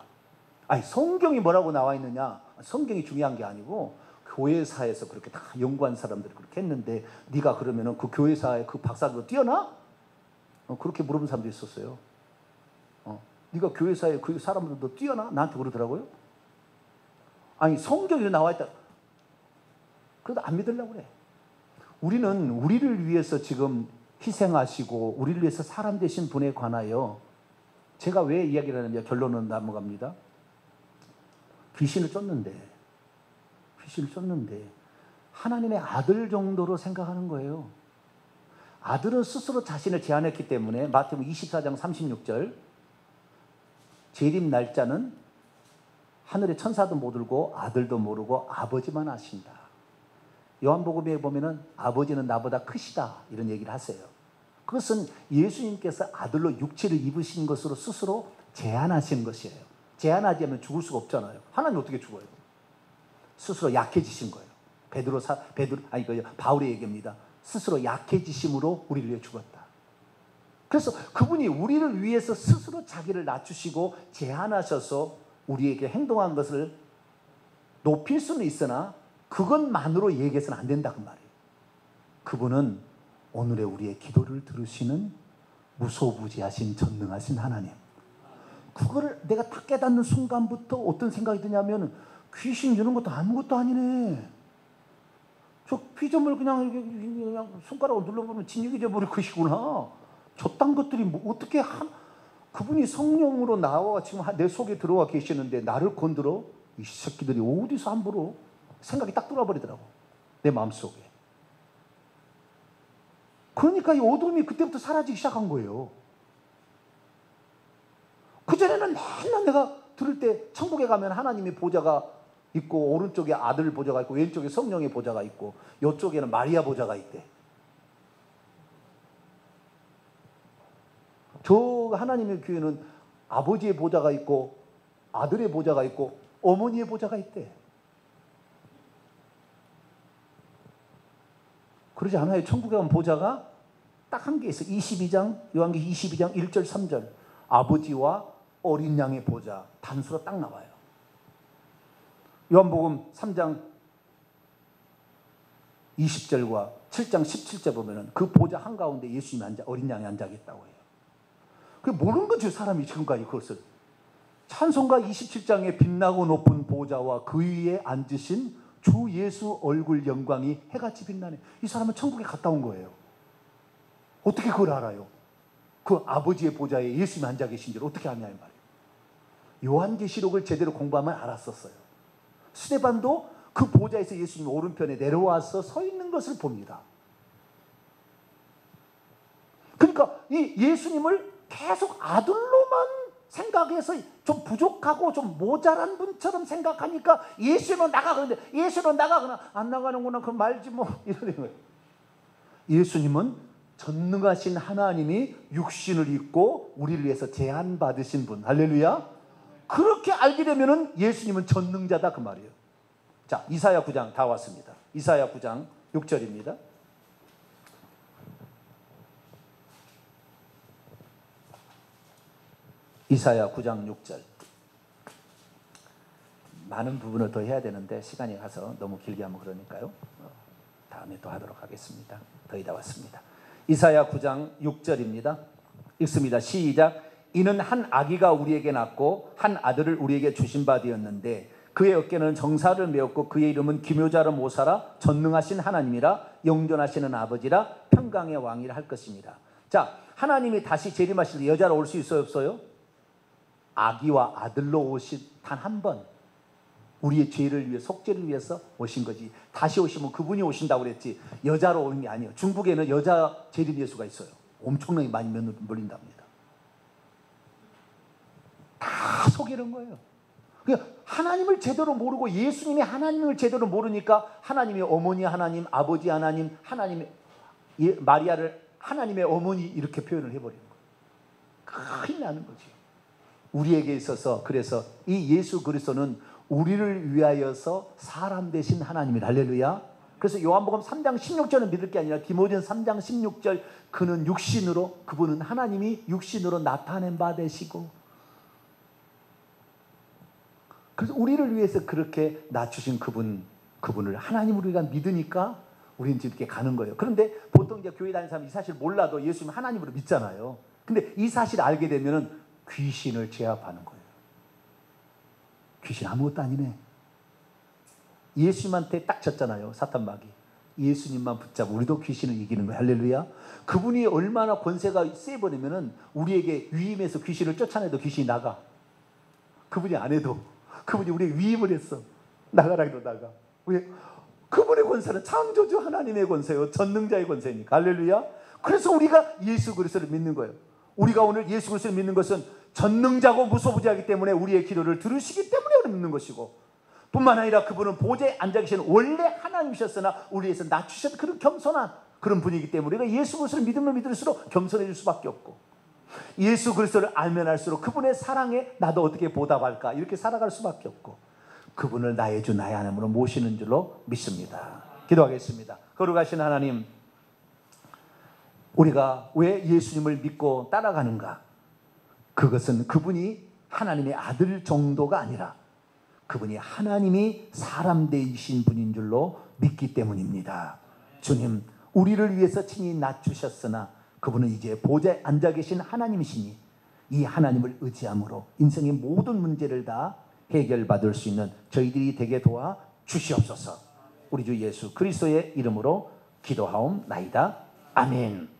아니 성경이 뭐라고 나와 있느냐, 성경이 중요한 게 아니고 교회사에서 그렇게 다 연구한 사람들이 그렇게 했는데 네가 그러면은 그 교회사의 그 박사도 뛰어나? 그렇게 물어본 사람도 있었어요. 네가 교회사에 그 사람들도 뛰어나? 나한테 그러더라고요. 아니 성경에 나와 있다. 그래도 안 믿으려고 그래. 우리는 우리를 위해서 지금 희생하시고 우리를 위해서 사람 되신 분에 관하여 제가 왜 이야기를 하느냐, 결론은 넘어갑니다. 귀신을 쫓는데 하나님의 아들 정도로 생각하는 거예요. 아들은 스스로 자신을 제한했기 때문에 마태복음 24장 36절 재림 날짜는 하늘의 천사도 못 알고 아들도 모르고 아버지만 아신다. 요한복음에 보면은 아버지는 나보다 크시다 이런 얘기를 하세요. 그것은 예수님께서 아들로 육체를 입으신 것으로 스스로 제한하신 것이에요. 제한하지 않으면 죽을 수가 없잖아요. 하나님 어떻게 죽어요? 스스로 약해지신 거예요. 바울의 얘기입니다. 스스로 약해지심으로 우리를 위해 죽었다. 그래서 그분이 우리를 위해서 스스로 자기를 낮추시고 제한하셔서 우리에게 행동한 것을 높일 수는 있으나 그것만으로 얘기해서는 안 된다 그 말이에요. 그분은 오늘의 우리의 기도를 들으시는 무소부지하신 전능하신 하나님. 그거를 내가 딱 깨닫는 순간부터 어떤 생각이 드냐면 귀신 주는 것도 아무것도 아니네. 저 피조물 그냥 손가락으로 눌러보면 진흙이 돼버릴 것이구나. 저딴 것들이 뭐 어떻게 그분이 성령으로 나와 지금 내 속에 들어와 계시는데 나를 건드려? 이 새끼들이 어디서 함부로 생각이 딱 들어버리더라고 내 마음속에. 그러니까 이 어둠이 그때부터 사라지기 시작한 거예요. 그전에는 맨날 내가 들을 때 천국에 가면 하나님의 보좌가 있고 오른쪽에 아들 보좌가 있고 왼쪽에 성령의 보좌가 있고 이쪽에는 마리아 보좌가 있대. 저 하나님의 교회는 아버지의 보좌가 있고 아들의 보좌가 있고 어머니의 보좌가 있대. 그러지 않아요? 천국에 가면 보좌가 딱 한 개 있어. 22장 요한계시록 22장 1절 3절 아버지와 어린 양의 보좌 단수로 딱 나와요. 요한복음 3장 20절과 7장 17절 보면은 그 보좌 한가운데 예수님이 어린 양이 앉아 있다고 해요. 그게 모르는 거죠, 사람이 지금까지 그것을. 찬송가 27장에 빛나고 높은 보좌와 그 위에 앉으신 주 예수 얼굴 영광이 해같이 빛나네. 이 사람은 천국에 갔다 온 거예요. 어떻게 그걸 알아요? 그 아버지의 보좌에 예수님이 앉아 계신 줄 어떻게 아냐 이 말이에요. 요한계시록을 제대로 공부하면 알았었어요. 스데반도 그 보좌에서 예수님이 오른편에 내려와서 서 있는 것을 봅니다. 그러니까 이 예수님을 계속 아들로만 생각해서 좀 부족하고 좀 모자란 분처럼 생각하니까 예수는 나가. 그런데 예수는 나가. 그러나 안 나가는구나. 그럼 말지 뭐. 이러는 거예요. 예수님은 전능하신 하나님이 육신을 입고 우리를 위해서 제한받으신 분. 할렐루야. 그렇게 알게 되면은 예수님은 전능자다 그 말이에요. 자, 이사야 9장 다 왔습니다. 이사야 9장 6절입니다. 이사야 9장 6절. 많은 부분을 더 해야 되는데 시간이 가서 너무 길게 하면 그러니까요. 다음에 또 하도록 하겠습니다. 거의 다 왔습니다. 이사야 9장 6절입니다. 읽습니다. 시작. 이는 한 아기가 우리에게 낳고 한 아들을 우리에게 주신 바 되었는데 그의 어깨는 정사를 메었고 그의 이름은 기묘자로 모사라 전능하신 하나님이라 영존하시는 아버지라 평강의 왕이라 할 것입니다. 자, 하나님이 다시 재림하실 때 여자로 올 수 있어요, 없어요? 아기와 아들로 오신 단 한 번, 우리의 죄를 위해 속죄를 위해서 오신 거지. 다시 오시면 그분이 오신다고 그랬지 여자로 오는 게 아니에요. 중국에는 여자 재림 예수가 있어요. 엄청나게 많이 몰린답니다. 다 속이는 거예요. 그러니까 하나님을 제대로 모르고 예수님이 하나님을 제대로 모르니까 하나님의 어머니 하나님, 아버지 하나님, 하나님의 마리아를 하나님의 어머니 이렇게 표현을 해버리는 거예요. 큰일 나는 거지. 우리에게 있어서 그래서 이 예수 그리스도는 우리를 위하여서 사람 되신 하나님이다. 할렐루야. 그래서 요한복음 3장 16절은 믿을 게 아니라 디모데전서 3장 16절 그는 육신으로, 그분은 하나님이 육신으로 나타낸 바 되시고, 그래서 우리를 위해서 그렇게 낮추신 그분을 하나님으로 우리가 믿으니까 우리는 이렇게 가는 거예요. 그런데 보통 이제 교회 다니는 사람이 이 사실 몰라도 예수님 하나님으로 믿잖아요. 근데 이 사실을 알게 되면은 귀신을 제압하는 거예요. 귀신 아무것도 아니네. 예수님한테 딱 졌잖아요, 사탄마귀. 예수님만 붙잡고 우리도 귀신을 이기는 거예요. 할렐루야. 그분이 얼마나 권세가 세버리면은 우리에게 위임해서 귀신을 쫓아내도 귀신이 나가. 그분이 안 해도, 그분이 우리에게 위임을 했어. 나가라 해도 나가. 왜? 그분의 권세는 창조주 하나님의 권세요. 전능자의 권세니까. 할렐루야. 그래서 우리가 예수 그리스도를 믿는 거예요. 우리가 오늘 예수 그리스도를 믿는 것은 전능자고 무소부지하기 때문에 우리의 기도를 들으시기 때문에 우리를 믿는 것이고, 뿐만 아니라 그분은 보좌에 앉아 계신 원래 하나님이셨으나 우리에서 낮추셨던 그런 겸손한 그런 분이기 때문에 우리가 예수 그리스도를 믿으면 믿을수록 겸손해질 수밖에 없고, 예수 그리스도를 알면 알수록 그분의 사랑에 나도 어떻게 보답할까 이렇게 살아갈 수밖에 없고, 그분을 나의 주 나의 하나님으로 모시는 줄로 믿습니다. 기도하겠습니다. 거룩하신 하나님, 우리가 왜 예수님을 믿고 따라가는가? 그것은 그분이 하나님의 아들 정도가 아니라 그분이 하나님이 사람 되신 분인 줄로 믿기 때문입니다. 주님, 우리를 위해서 친히 낮추셨으나 그분은 이제 보좌에 앉아 계신 하나님이시니 이 하나님을 의지함으로 인생의 모든 문제를 다 해결받을 수 있는 저희들이 되게 도와 주시옵소서. 우리 주 예수 그리스도의 이름으로 기도하옵나이다. 아멘.